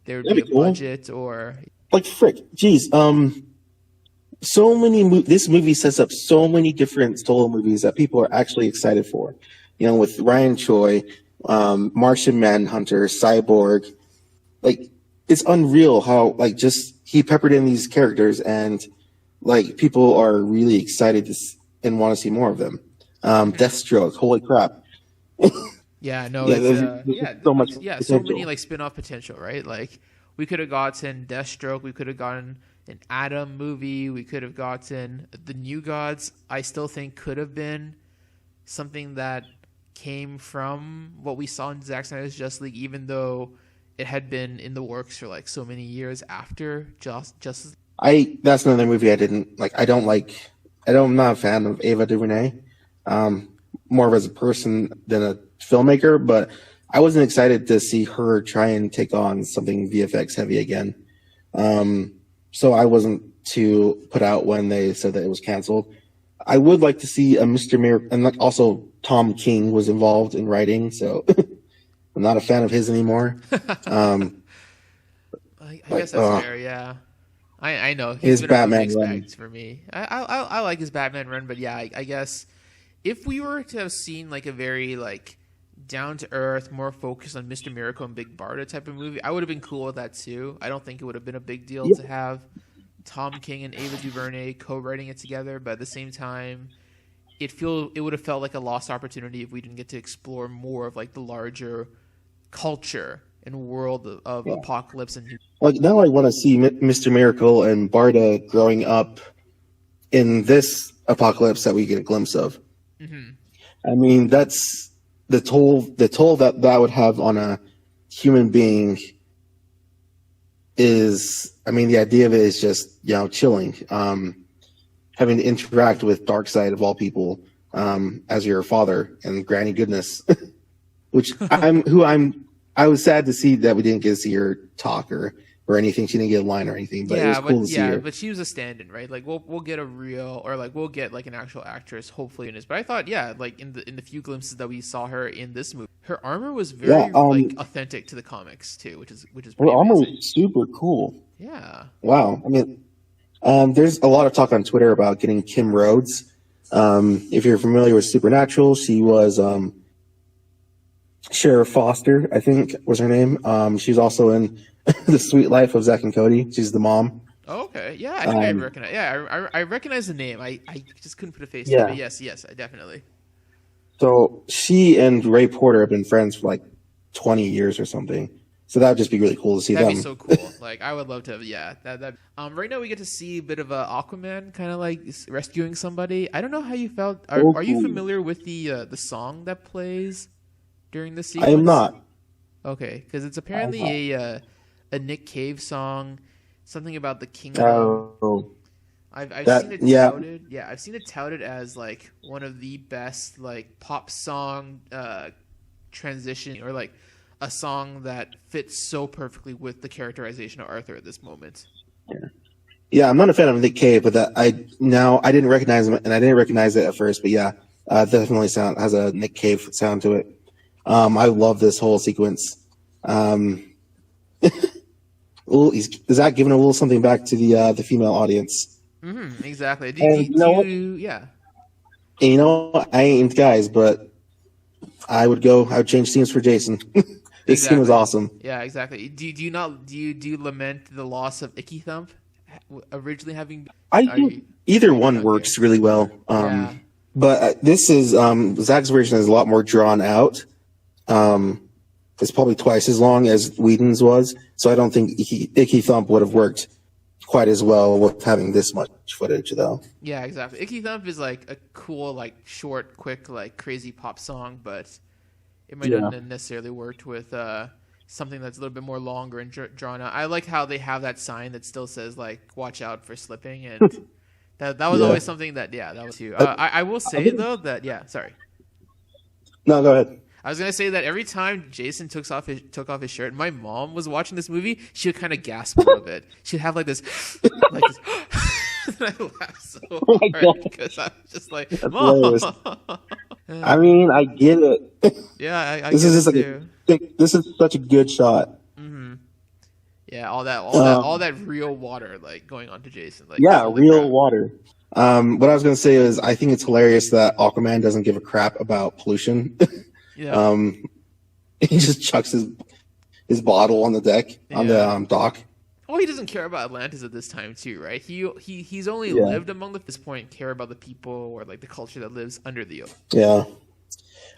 there would be a budget or like frick. Geez, this movie sets up so many different solo movies that people are actually excited for. With Ryan Choi, Martian Manhunter, Cyborg, like it's unreal how like just he peppered in these characters and like people are really excited and want to see more of them. Deathstroke, holy crap! So much. Yeah, so many like spin-off potential, right? Like we could have gotten Deathstroke, we could have gotten an Atom movie, we could have gotten the New Gods. I still think could have been something that came from what we saw in Zack Snyder's Justice League, even though it had been in the works for like so many years after Justice. That's another movie I didn't like. I'm not a fan of Ava DuVernay, more of as a person than a filmmaker. But I wasn't excited to see her try and take on something VFX heavy again. So I wasn't too put out when they said that it was canceled. I would like to see a Mr. Miracle, and like also Tom King was involved in writing, so I'm not a fan of his anymore. I guess that's fair. Yeah, I know His been a Batman mixed run. bag for me. I like his Batman run, but yeah, I guess if we were to have seen like a very like down to earth, more focused on Mr. Miracle and Big Barda type of movie, I would have been cool with that too. I don't think it would have been a big deal to have Tom King and Ava DuVernay co-writing it together, but at the same time, it would have felt like a lost opportunity if we didn't get to explore more of like the larger culture and world of Apocalypse and Like now I want to see Mr. Miracle and Barda growing up in this Apocalypse that we get a glimpse of. Mm-hmm. I mean, that's the toll that would have on a human being is, I mean, the idea of it is just, chilling. Having to interact with Darkseid of all people, as your father and Granny Goodness, which I was sad to see that we didn't get to see her talk or anything. She didn't get a line or anything, but it was cool to see her. But she was a stand-in, right? Like we'll get a real, or like we'll get like an actual actress hopefully in this. But I thought, like in the few glimpses that we saw her in this movie, her armor was very like authentic to the comics too, which is pretty her armor amazing. was super cool. Yeah. Wow. I mean, there's a lot of talk on Twitter about getting Kim Rhodes. If you're familiar with Supernatural, she was Sheriff Foster, I think was her name. She's also in The Sweet Life of Zack and Cody. She's the mom. Oh, okay. Yeah, I think I recognize. Yeah, I recognize the name. I just couldn't put a face to it. But yes, I definitely. So she and Ray Porter have been friends for like 20 years or something. So that would just be really cool to see That'd them. be so cool. Like I would love to. Yeah. Right now we get to see a bit of Aquaman, kind of like rescuing somebody. I don't know how you felt. Are you familiar with the song that plays during the sequence? I am not. Okay, because it's apparently a Nick Cave song, something about the kingdom. Oh. I've seen it touted. Yeah, I've seen it touted as like one of the best like pop song transition, or like a song that fits so perfectly with the characterization of Arthur at this moment. Yeah, I'm not a fan of Nick Cave, but I didn't recognize him, and I didn't recognize it at first. But yeah, definitely has a Nick Cave sound to it. I love this whole sequence. Is that giving a little something back to the female audience? Mm-hmm, exactly. Yeah. And you know, I ain't into guys, but I would change scenes for Jason. This scene was awesome. Yeah, exactly. Do you lament the loss of Icky Thump originally having? I think either one works really well. But this is Zack's version is a lot more drawn out. It's probably twice as long as Whedon's was, so I don't think Icky Thump would have worked quite as well with having this much footage, though. Yeah, exactly. Icky Thump is like a cool, like short, quick, like crazy pop song, but it might not have necessarily worked with something that's a little bit more longer and drawn out. I like how they have that sign that still says like "Watch out for slipping," and that was always something that was too. I will say though that sorry. No, go ahead. I was gonna say that every time Jason took off his shirt, my mom was watching this movie. She would kind of gasp a little bit. She'd have like this, and I laughed so hard because I was just like, "Mom." I mean, I get it. Yeah, I this get is just it too. this is such a good shot. Mm-hmm. Yeah, all that real water like going on to Jason. Like real water. What I was gonna say is, I think it's hilarious that Aquaman doesn't give a crap about pollution. Yeah. He just chucks his bottle on the deck on the dock. Well, he doesn't care about Atlantis at this time too, right? He's only lived among at this point, care about the people or like the culture that lives under the ocean. Yeah.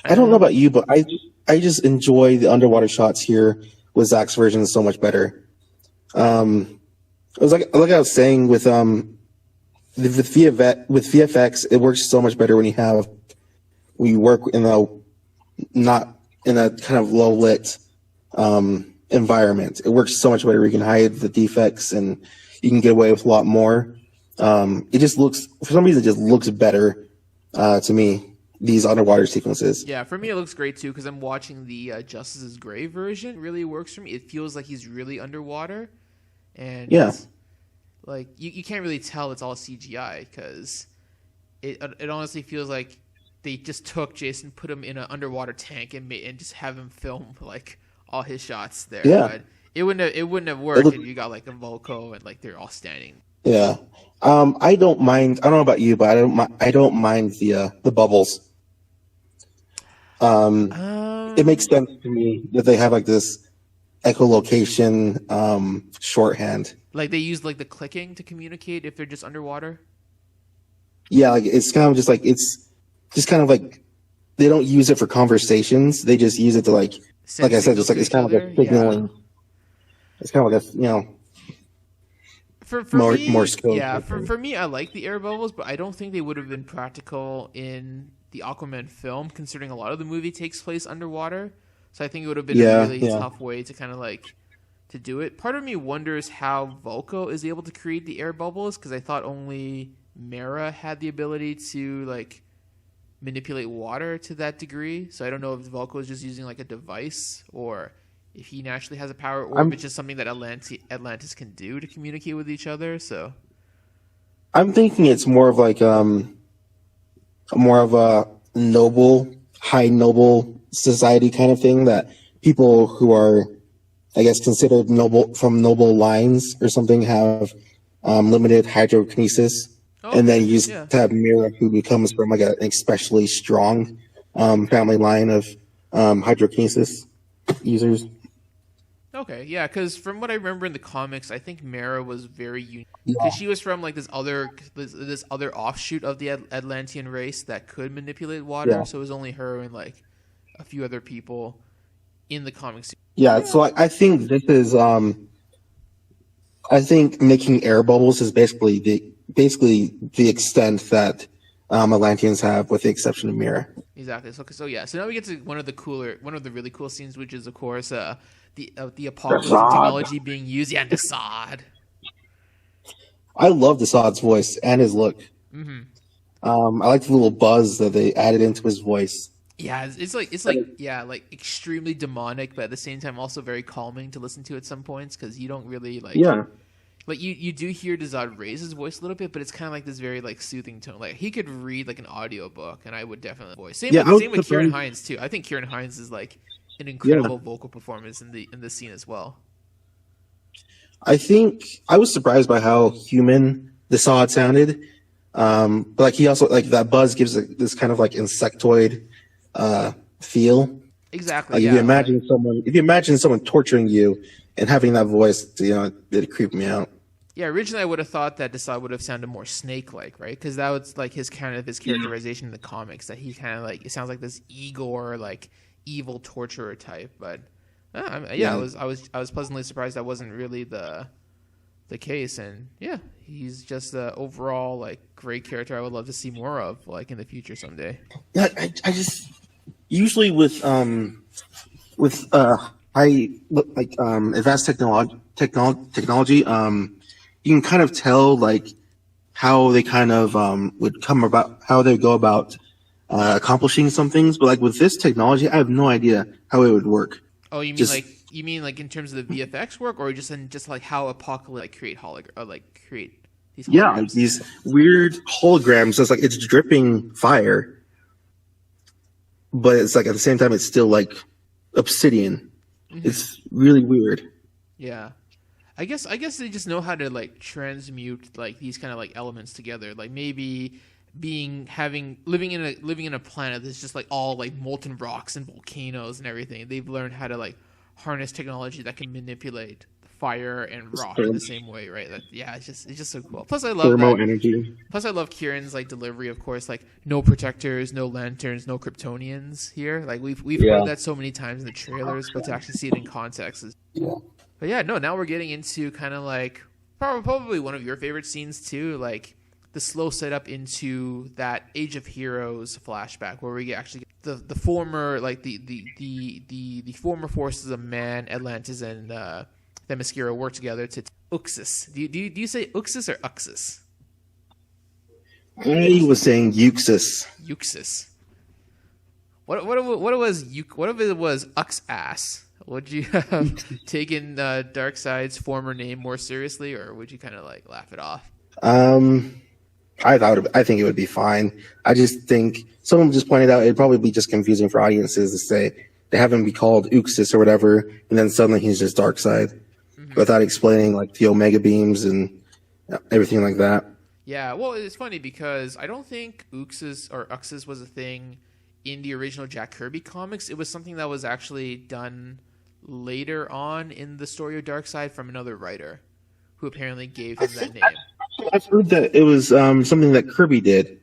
I don't know about you, but I just enjoy the underwater shots here with Zack's version so much better. It was like I was saying with VFX, it works so much better when you work not in a kind of low lit environment. It works so much better. You can hide the defects and you can get away with a lot more. It just looks, for some reason, it just looks better to me, these underwater sequences. Yeah, for me it looks great too because I'm watching the Justice's Grave version. It really works for me. It feels like he's really underwater, and like you can't really tell it's all CGI because it honestly feels like they just took Jason, put him in an underwater tank, and just have him film like all his shots there. Yeah. But it wouldn't have worked if you got like a Volko and like they're all standing. Yeah. I don't mind. I don't know about you, but I don't mind the bubbles. It makes sense to me that they have like this echolocation shorthand. Like they use like the clicking to communicate if they're just underwater. Yeah, like it's kind of just like it's just kind of like they don't use it for conversations. They just use it to like I said, just like it's kind of like a signaling. Yeah. It's kind of like a for me, more skilled. Yeah, for me, I like the air bubbles, but I don't think they would have been practical in the Aquaman film, considering a lot of the movie takes place underwater. So I think it would have been a really tough way to kind of like to do it. Part of me wonders how Volko is able to create the air bubbles, because I thought only Mera had the ability to like manipulate water to that degree. So I don't know if Volko is just using like a device, or if he naturally has a power, or if it's just something that Atlantis can do to communicate with each other. So I'm thinking it's more of like more of a high noble society kind of thing, that people who are, I guess, considered noble from noble lines or something have limited hydrokinesis. And then you just have Mera, who becomes from like an especially strong family line of hydrokinesis users. Okay, yeah, because from what I remember in the comics, I think Mera was very unique, because she was from like this other offshoot of the Atlantean race that could manipulate water. Yeah. So it was only her and like a few other people in the comics. Yeah, so I think this is I think making air bubbles is basically the extent that Atlanteans have, with the exception of Mera. Exactly. So now we get to one of the really cool scenes, which is of course the apocalypse technology being used. Yeah, Desaad. I love Desaad's voice and his look. Mm-hmm. I like the little buzz that they added into his voice. Yeah, it's like extremely demonic, but at the same time also very calming to listen to at some points, because you don't really like. Yeah. Like you do hear Desaad raise his voice a little bit, but it's kind of like this very like soothing tone. Like he could read like an audiobook, and I would definitely voice. Same with Kieran Hines too. I think Kieran Hines is like an incredible vocal performance in the scene as well. I think I was surprised by how human Desaad sounded. But like he also, like, that buzz gives this kind of like insectoid feel. Exactly. Like if you imagine someone torturing you and having that voice, it'd creep me out. Yeah, originally I would have thought that Desaad would have sounded more snake-like, right? Because that was like his characterization in the comics, that he kind of like, it sounds like this Igor, like evil torturer type. But I was pleasantly surprised that wasn't really the case. And yeah, he's just the overall like great character I would love to see more of, like in the future someday. Yeah, I just usually with advanced technology, you can kind of tell like how they kind of would come about, how they go about accomplishing some things. But like with this technology, I have no idea how it would work. Oh, you mean like in terms of the VFX work, or just like how Apocalypse create these holograms? Yeah, like these weird holograms. So it's like it's dripping fire, but it's like at the same time it's still like obsidian. Mm-hmm. It's really weird. Yeah. I guess they just know how to like transmute like these kind of like elements together. Like maybe living in a planet that's just like all like molten rocks and volcanoes and everything. They've learned how to like harness technology that can manipulate fire and rock in the same way, right? It's just so cool. Plus I love energy. Plus I love Kieran's like delivery, of course, like no protectors, no lanterns, no Kryptonians here. Like we've heard that so many times in the trailers, but to actually see it in context is But yeah, no, now we're getting into kind of like probably one of your favorite scenes too, like the slow setup into that Age of Heroes flashback, where we actually get the former like the former forces of Man, Atlantis, and Themyscira work together to Uxus. Do you say Uxus or Uxus? I was saying Uxus. Uxus. What if it was Ux ass? Would you have taken Darkseid's former name more seriously, or would you kind of like laugh it off? I think it would be fine. I just think someone just pointed out it'd probably be just confusing for audiences to say they have him be called Uxus or whatever, and then suddenly he's just Darkseid without explaining like the Omega beams and everything like that. Yeah, well, it's funny because I don't think Uxus was a thing in the original Jack Kirby comics. It was something that was actually done later on in the story of Darkseid from another writer who apparently gave him that name. I've heard that it was something that Kirby did.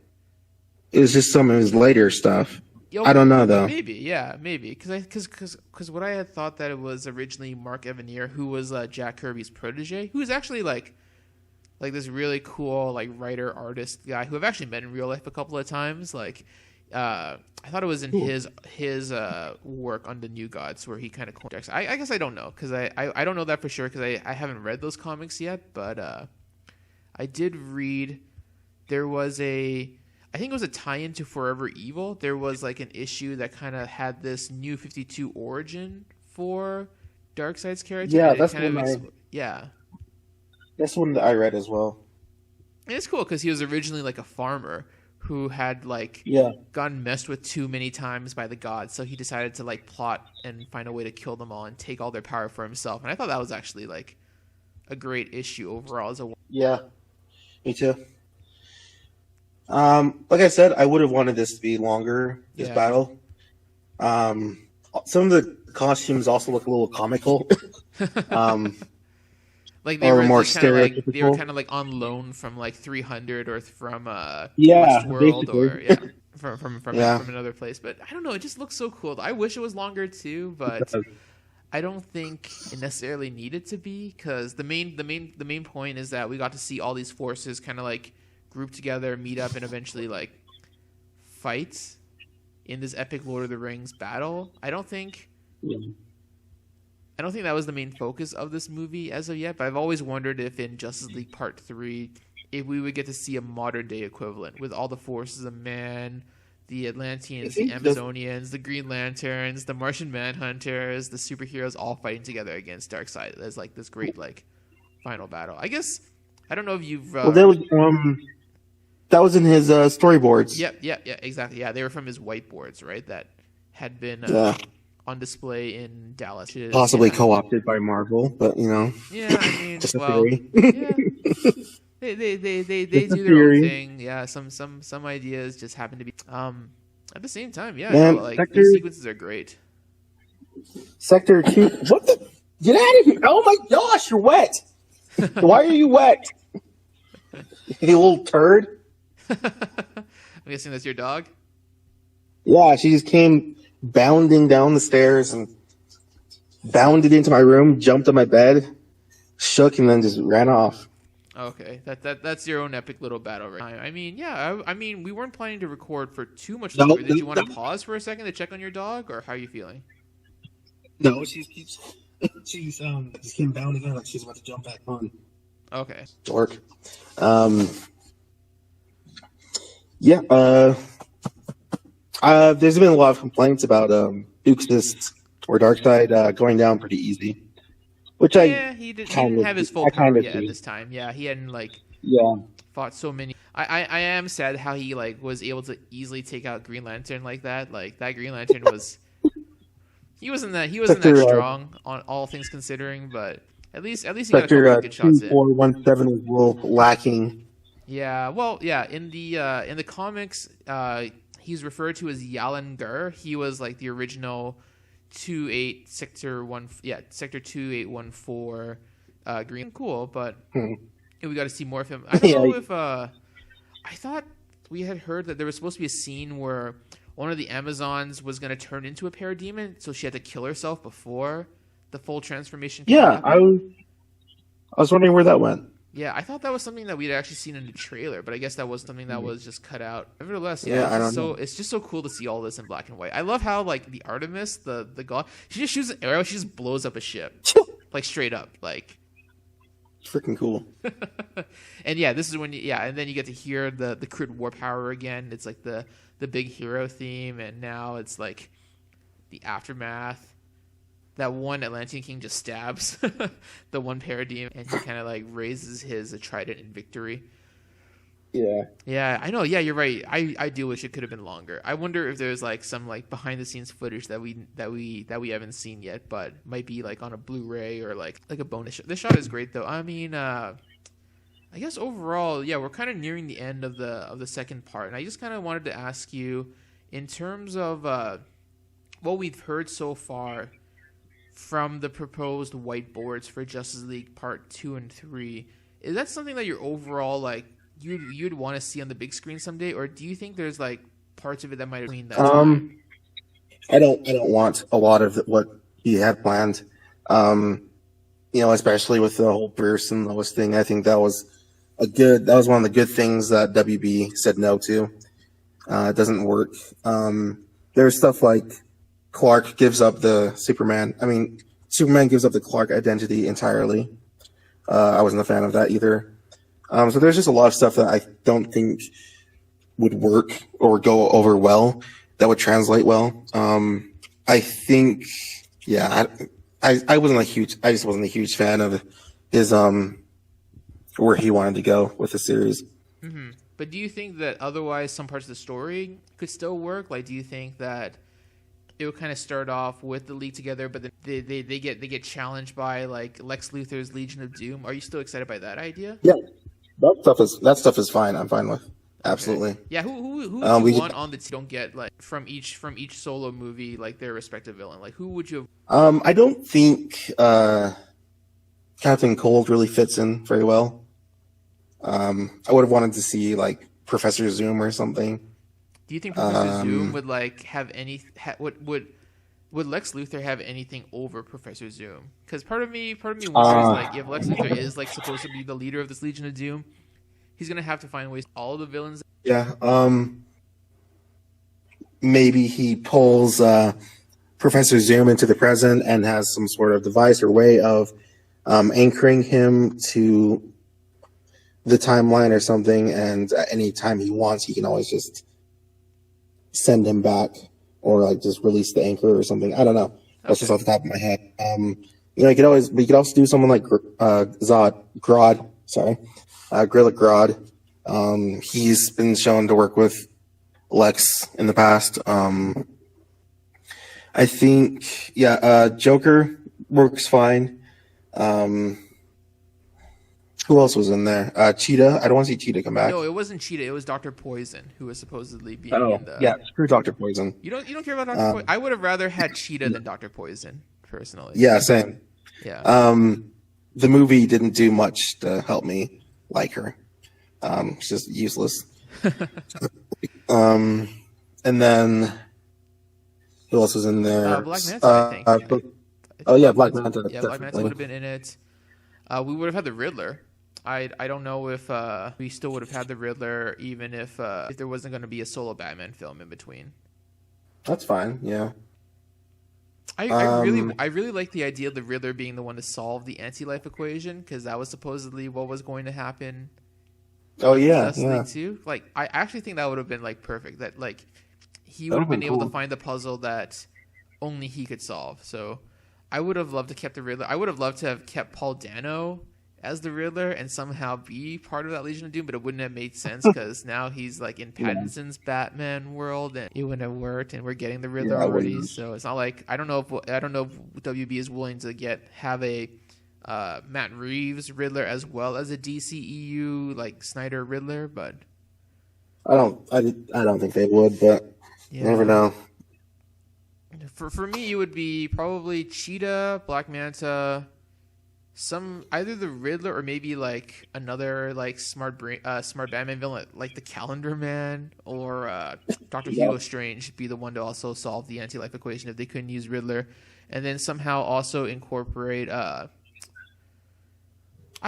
It was just some of his later stuff. I don't know though. Maybe because what I had thought that it was originally Mark Evanier, who was Jack Kirby's protege, who is actually like this really cool like writer artist guy who I've actually met in real life a couple of times. Like I thought it was in his work on the New Gods where he kind of coined. I guess I don't know because I don't know that for sure because I haven't read those comics yet, but I did read there was I think it was a tie-in to Forever Evil. There was like an issue that kind of had this New 52 origin for Darkseid's character. Yeah, that's one that's one that I read as well. And it's cool because he was originally like a farmer who had like gotten messed with too many times by the gods, so he decided to like plot and find a way to kill them all and take all their power for himself. And I thought that was actually like a great issue overall. Yeah, me too. Like I said, I would have wanted this to be longer, this battle. Some of the costumes also look a little comical. Like they or were more stereotypical. stereotypical. They were kind of like on loan from like 300 or from Westworld or from another place. But I don't know. It just looks so cool. I wish it was longer too, but I don't think it necessarily needed to be because the main point is that we got to see all these forces kind of like group together, meet up, and eventually like fight in this epic Lord of the Rings battle. I don't think that was the main focus of this movie as of yet, but I've always wondered if in Justice League Part 3, if we would get to see a modern day equivalent with all the forces of man, the Atlanteans, the Amazonians, the Green Lanterns, the Martian Manhunters, the superheroes all fighting together against Darkseid. There's like this great like final battle. I guess I don't know if you've that was in his storyboards. Yeah, exactly. Yeah, they were from his whiteboards, right? That had been on display in Dallas. Possibly co-opted by Marvel, but you know. Yeah, I mean, just a well, theory. they do their own thing. Yeah, some ideas just happen to be. At the same time, these sequences are great. Sector 2. What the? Get out of here! Oh my gosh, you're wet. Why are you wet? You little turd. I'm guessing that's your dog? Yeah, she just came bounding down the stairs and bounded into my room, jumped on my bed, shook, and then just ran off. Okay, that's your own epic little battle, right? I mean, I mean, we weren't planning to record for too much longer. Did you want to pause for a second to check on your dog, or how are you feeling? No, she's just came bounding in like she's about to jump back on. Okay. Dork. There's been a lot of complaints about Uxus or Darkseid going down pretty easy. Which he didn't have his full power yet at this time. Yeah, he hadn't fought so many. I am sad how he was able to easily take out Green Lantern like that. Like that Green Lantern was he wasn't that strong on all things considering, but at least he got a couple of good shots in. 2417 is a little lacking. Yeah, well, yeah, in the comics, he's referred to as Yalan Gur. He was like the original Sector 2814 Green. Cool, but we got to see more of him. I don't know if I thought we had heard that there was supposed to be a scene where one of the Amazons was going to turn into a parademon, so she had to kill herself before the full transformation. Yeah, I was wondering where that went. Yeah, I thought that was something that we'd actually seen in the trailer, but I guess that was something that was just cut out. Nevertheless, it's just so cool to see all this in black and white. I love how the Artemis, the god, she just shoots an arrow, she just blows up a ship, straight up, freaking cool. And yeah, this is when and then you get to hear the crude war power again. It's like the big hero theme, and now it's like the aftermath. That one Atlantean king just stabs the one parademon, and he kind of raises his trident in victory. Yeah, I know. Yeah, you're right. I do wish it could have been longer. I wonder if there's like some like behind the scenes footage that we haven't seen yet, but might be like on a Blu-ray or like a bonus shot. This shot is great though. I mean, I guess overall, yeah, we're kind of nearing the end of the second part, and I just kind of wanted to ask you, in terms of what we've heard so far from the proposed whiteboards for Justice League Part 2 and 3, is that something that you're overall like you'd want to see on the big screen someday, or do you think there's like parts of it that might have been that time? I don't want a lot of what he had planned. Especially with the whole Bruce and Lois thing. I think that was one of the good things that WB said no to. It doesn't work. There's stuff like Clark gives up the Superman. I mean, Superman gives up the Clark identity entirely. I wasn't a fan of that either. So there's just a lot of stuff that I don't think would work or go over well, that would translate well. I think, yeah, I just wasn't a huge fan of his, where he wanted to go with the series. Mm-hmm. But do you think that otherwise some parts of the story could still work? Like, do you think that it would kind of start off with the League together, but then they get challenged by like Lex Luthor's Legion of Doom? Are you still excited by that idea? Yeah, that stuff is fine. I'm fine with. Absolutely. Okay. Yeah, who would you want on the team? Don't get like from each solo movie like their respective villain. Like who would you have? I don't think Captain Cold really fits in very well. I would have wanted to see like Professor Zoom or something. Do you think Professor Zoom would like have any? Would Lex Luthor have anything over Professor Zoom? Because part of me wonders like if Lex Luthor is like supposed to be the leader of this Legion of Doom, he's gonna have to find ways. All of the villains. Yeah. Maybe he pulls Professor Zoom into the present and has some sort of device or way of anchoring him to the timeline or something, and at any time he wants, he can always just send him back or like just release the anchor or something. I don't know. That's just off the top of my head. You could also do someone like Gorilla Grodd. He's been shown to work with Lex in the past. I think, Joker works fine. Who else was in there? Cheetah. I don't want to see Cheetah come back. No, it wasn't Cheetah. It was Dr. Poison, who was supposedly being in the... Yeah, screw Dr. Poison. You don't care about Dr. Poison? I would have rather had Cheetah than Dr. Poison, personally. Yeah, same. Yeah. The movie didn't do much to help me like her. It's just useless. And then who else was in there? Black Manta, I think. Black Manta. Yeah, Black Manta would have been in it. We would have had the Riddler. I don't know if we still would have had the Riddler even if there wasn't going to be a solo Batman film in between. That's fine. Yeah. I really like the idea of the Riddler being the one to solve the anti-life equation, because that was supposedly what was going to happen. Oh yeah, too. Like I actually think that would have been like perfect. That like he would have been able to find the puzzle that only he could solve. So I would have loved to kept the Riddler. I would have loved to have kept Paul Dano as the Riddler and somehow be part of that Legion of Doom, but it wouldn't have made sense because now he's like in Pattinson's Batman world, and it wouldn't have worked. And we're getting the Riddler already, so it's not like I don't know if WB is willing to have a Matt Reeves Riddler as well as a DCEU like Snyder Riddler, but I don't think they would, but you never know. For me, it would be probably Cheetah, Black Manta, either the Riddler or maybe like another like smart Batman villain like the Calendar Man or Dr. Hugo Strange be the one to also solve the anti-life equation if they couldn't use Riddler, and then somehow also incorporate. I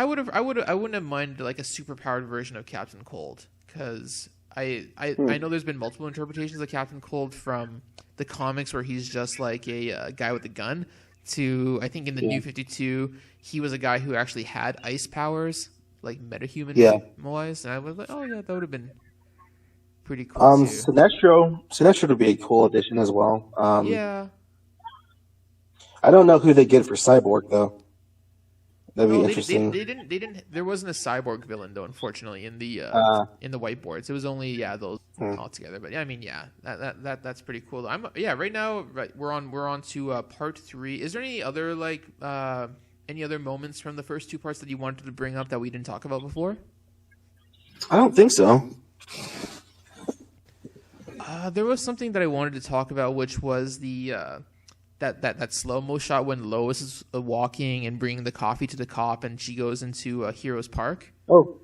wouldn't have minded like a superpowered version of Captain Cold, because I know there's been multiple interpretations of Captain Cold from the comics where he's just like a guy with a gun to I think in the New 52 he was a guy who actually had ice powers like metahuman wise, and I was like, oh yeah, that would have been pretty cool too. Sinestro would be a cool addition as well. Yeah, I don't know who they get for Cyborg though. That'd be No, interesting. they didn't. There wasn't a cyborg villain though, unfortunately, in the whiteboards. It was only those altogether. But yeah, I mean, yeah, that's pretty cool. Right now, we're on to part 3. Is there any other any other moments from the first 2 parts that you wanted to bring up that we didn't talk about before? I don't think so. There was something that I wanted to talk about, which was the that slow-mo shot when Lois is walking and bringing the coffee to the cop, and she goes into Heroes Park. Oh,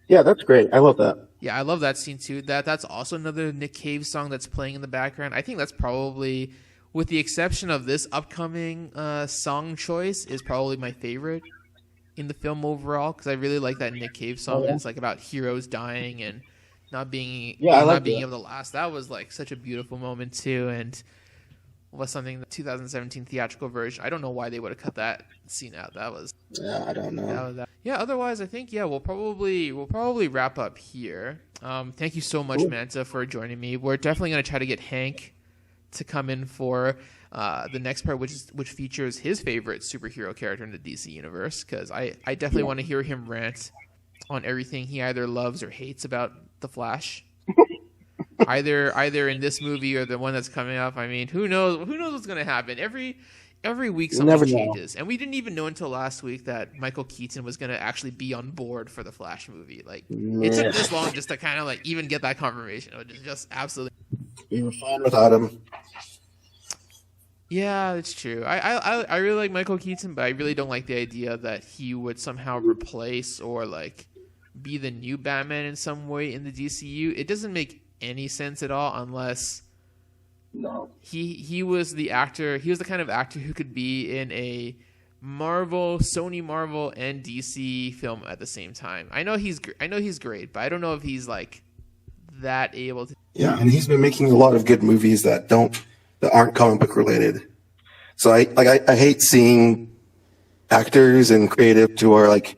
yeah, that's great. I love that. Yeah, I love that scene too. That's also another Nick Cave song that's playing in the background. I think that's probably, with the exception of this upcoming song choice, is probably my favorite in the film overall, because I really like that Nick Cave song. It's like about heroes dying and not being able to last. That was like such a beautiful moment too, and was something the 2017 theatrical version. I don't know why they would have cut that scene out. That was I don't know. Otherwise I think we'll probably wrap up here. Thank you so much, Manta, for joining me. We're definitely going to try to get Hank to come in for the next part, which features his favorite superhero character in the DC universe, because I definitely want to hear him rant on everything he either loves or hates about the Flash. either in this movie or the one that's coming up. I mean, who knows what's going to happen. Every week something changes. And we didn't even know until last week that Michael Keaton was going to actually be on board for the Flash movie. Like, it took this long just to kind of like even get that confirmation. It was just absolutely. We were fine without him. Yeah, it's true. I really like Michael Keaton, but I really don't like the idea that he would somehow replace or like be the new Batman in some way in the DCU. It doesn't make any sense at all unless he was the actor. He was the kind of actor who could be in a Sony Marvel and DC film at the same time. I know he's great, but I don't know if he's like that able to. Yeah, and he's been making a lot of good movies that aren't comic book related. So I hate seeing actors and creatives who are like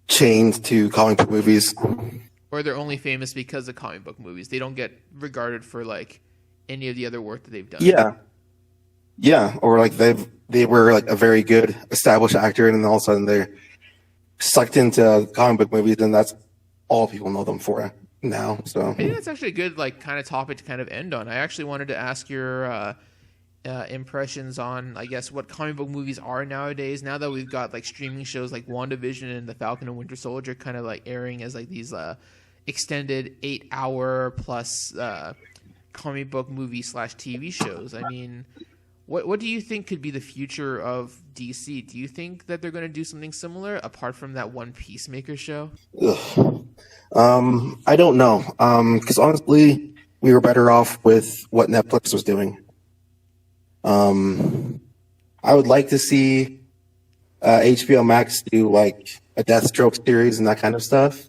chained to comic book movies. Or they're only famous because of comic book movies. They don't get regarded for like any of the other work that they've done. Yeah, or like they were like a very good established actor, and then all of a sudden they're sucked into comic book movies, and that's all people know them for now. So I think that's actually a good like kind of topic to kind of end on. I actually wanted to ask your impressions on, I guess, what comic book movies are nowadays. Now that we've got like streaming shows like WandaVision and The Falcon and Winter Soldier kind of like airing as like these extended 8-hour plus comic book movie / TV shows. I mean, what do you think could be the future of DC? Do you think that they're going to do something similar apart from that one Peacemaker show? I don't know. Because honestly, we were better off with what Netflix was doing. I would like to see HBO Max do like a Deathstroke series and that kind of stuff.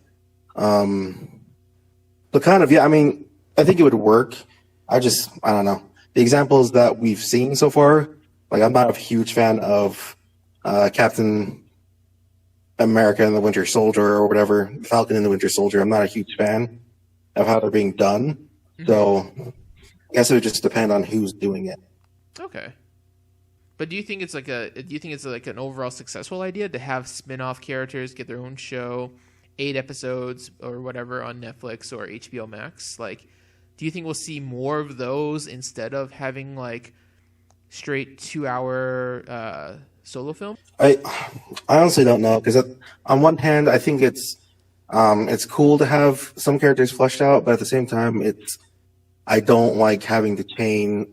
But kind of, yeah, I mean, I think it would work. I don't know. The examples that we've seen so far, like I'm not a huge fan of Captain America and the Winter Soldier or whatever, Falcon and the Winter Soldier. I'm not a huge fan of how they're being done. So I guess it would just depend on who's doing it. Okay. But do you think it's like an overall successful idea to have spin-off characters get their own show, 8 episodes or whatever on Netflix or HBO Max? Like, do you think we'll see more of those instead of having like straight 2-hour solo film? I honestly don't know, because on one hand, I think it's cool to have some characters fleshed out, but at the same time, I don't like having to chain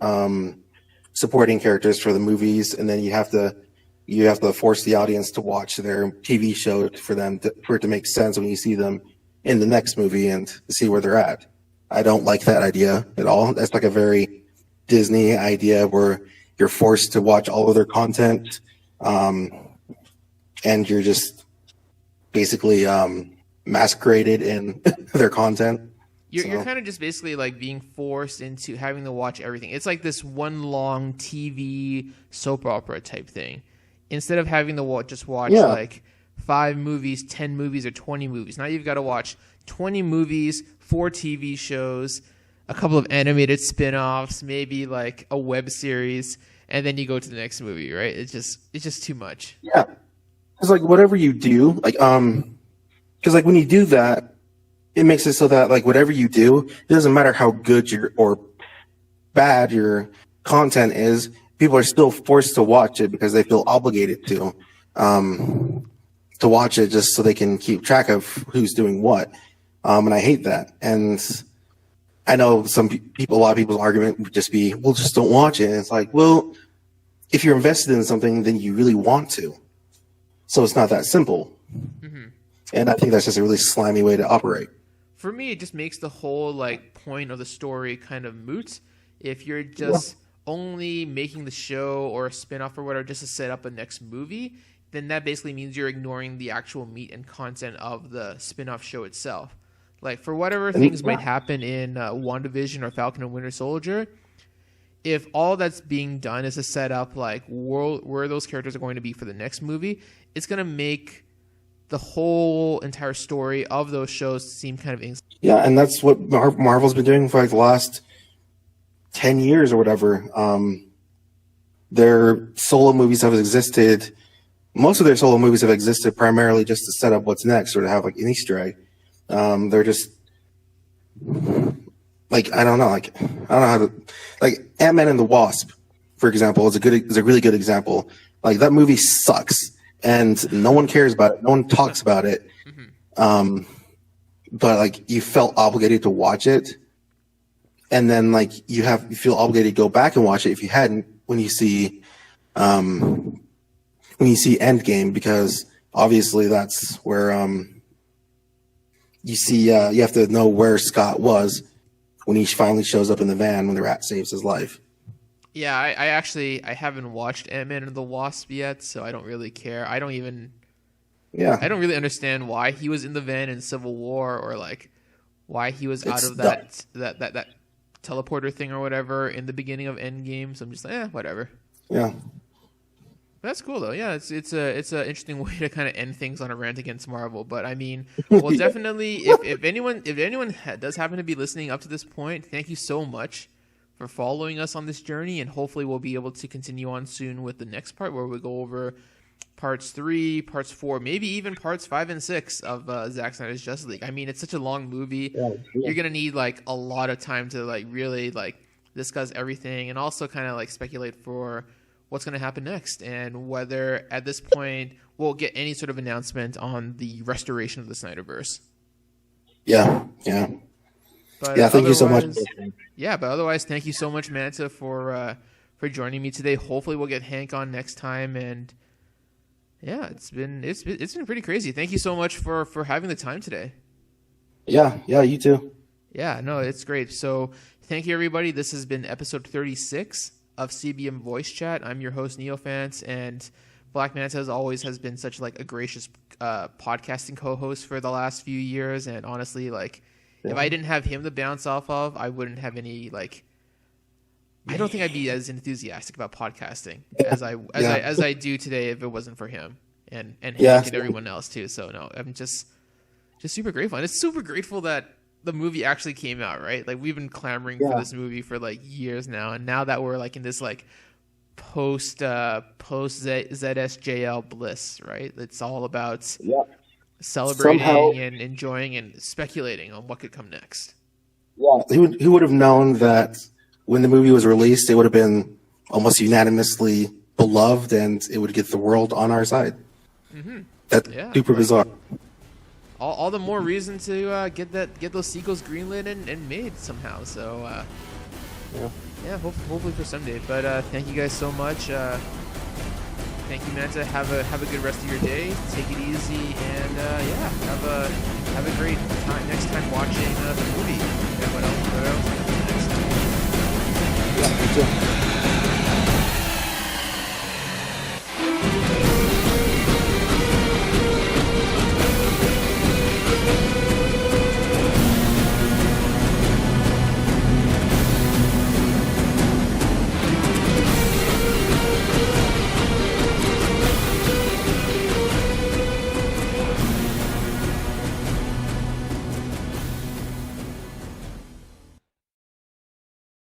supporting characters for the movies, and then you have to force the audience to watch their TV show for it to make sense when you see them in the next movie and to see where they're at. I don't like that idea at all. That's like a very Disney idea where you're forced to watch all of their content, and you're just basically masqueraded in their content. You're kind of just basically like being forced into having to watch everything. It's like this one long TV soap opera type thing. Instead of having to watch like 5 movies, 10 movies, or 20 movies. Now you've got to watch 20 movies, 4 TV shows, a couple of animated spin-offs, maybe like a web series, and then you go to the next movie, right? It's just too much. Yeah. Because like whatever you do, like because like when you do that, it makes it so that like whatever you do, it doesn't matter how good your or bad your content is, people are still forced to watch it because they feel obligated to watch it just so they can keep track of who's doing what. And I hate that. And I know a lot of people's argument would just be, well, just don't watch it. And it's like, well, if you're invested in something, then you really want to. So it's not that simple. Mm-hmm. And I think that's just a really slimy way to operate. For me, it just makes the whole like point of the story kind of moot. If you're just only making the show or a spin-off or whatever just to set up a next movie, then that basically means you're ignoring the actual meat and content of the spin-off show itself. Like, for whatever things might happen in WandaVision or Falcon and Winter Soldier, if all that's being done is to set up like where those characters are going to be for the next movie, it's going to make the whole entire story of those shows seem kind of yeah, and that's what Marvel's been doing for like the last 10 years or whatever. Their solo movies have existed. Most of their solo movies have existed primarily just to set up what's next or to have like an Easter egg. They're just like, I don't know how to, like Ant-Man and the Wasp, for example, is a really good example. Like that movie sucks and no one cares about it. No one talks about it. Mm-hmm. But like you felt obligated to watch it. And then like you feel obligated to go back and watch it if you hadn't when you see Endgame, because obviously that's where you see you have to know where Scott was when he finally shows up in the van when the rat saves his life. Yeah, I haven't watched Ant-Man and the Wasp yet, so I don't really care. I don't really understand why he was in the van in Civil War, or like why he was out of that teleporter thing or whatever in the beginning of Endgame. So I'm just like, whatever. Yeah. That's cool though. Yeah, it's an interesting way to kind of end things on a rant against Marvel. But I mean, well, definitely, if anyone does happen to be listening up to this point, thank you so much for following us on this journey, and hopefully we'll be able to continue on soon with the next part where we go over parts 3, parts 4, maybe even parts 5 and 6 of Zack Snyder's Justice League. I mean, it's such a long movie. Yeah. You're gonna need like a lot of time to like really like discuss everything, and also kind of like speculate for what's going to happen next, and whether at this point we'll get any sort of announcement on the restoration of the Snyderverse. Yeah. But yeah, thank you so much. Yeah, but otherwise, thank you so much, Manta, for joining me today. Hopefully, we'll get Hank on next time, and yeah, it's been pretty crazy. Thank you so much for having the time today. Yeah, you too. Yeah, no, it's great. So, thank you, everybody. This has been episode 36 of CBM Voice Chat. I'm your host, Neophant, and Black Manta, as always, has been such like a gracious podcasting co-host for the last few years. And honestly, like, if I didn't have him to bounce off of, I wouldn't have any like. I don't think I'd be as enthusiastic about podcasting as I do today if it wasn't for him and Hank and everyone else too. So no, I'm just super grateful, and it's super grateful that the movie actually came out, right? Like, we've been clamoring for this movie for like years now, and now that we're like in this like post ZSJL bliss, right? It's all about celebrating and enjoying and speculating on what could come next. Yeah, who would have known that when the movie was released, it would have been almost unanimously beloved, and it would get the world on our side. Mm-hmm. That's super bizarre. All the more reason to get those sequels greenlit and made somehow. So hopefully for someday. But thank you guys so much. Thank you, Manta. Have a good rest of your day. Take it easy, and have a great time next time watching the movie.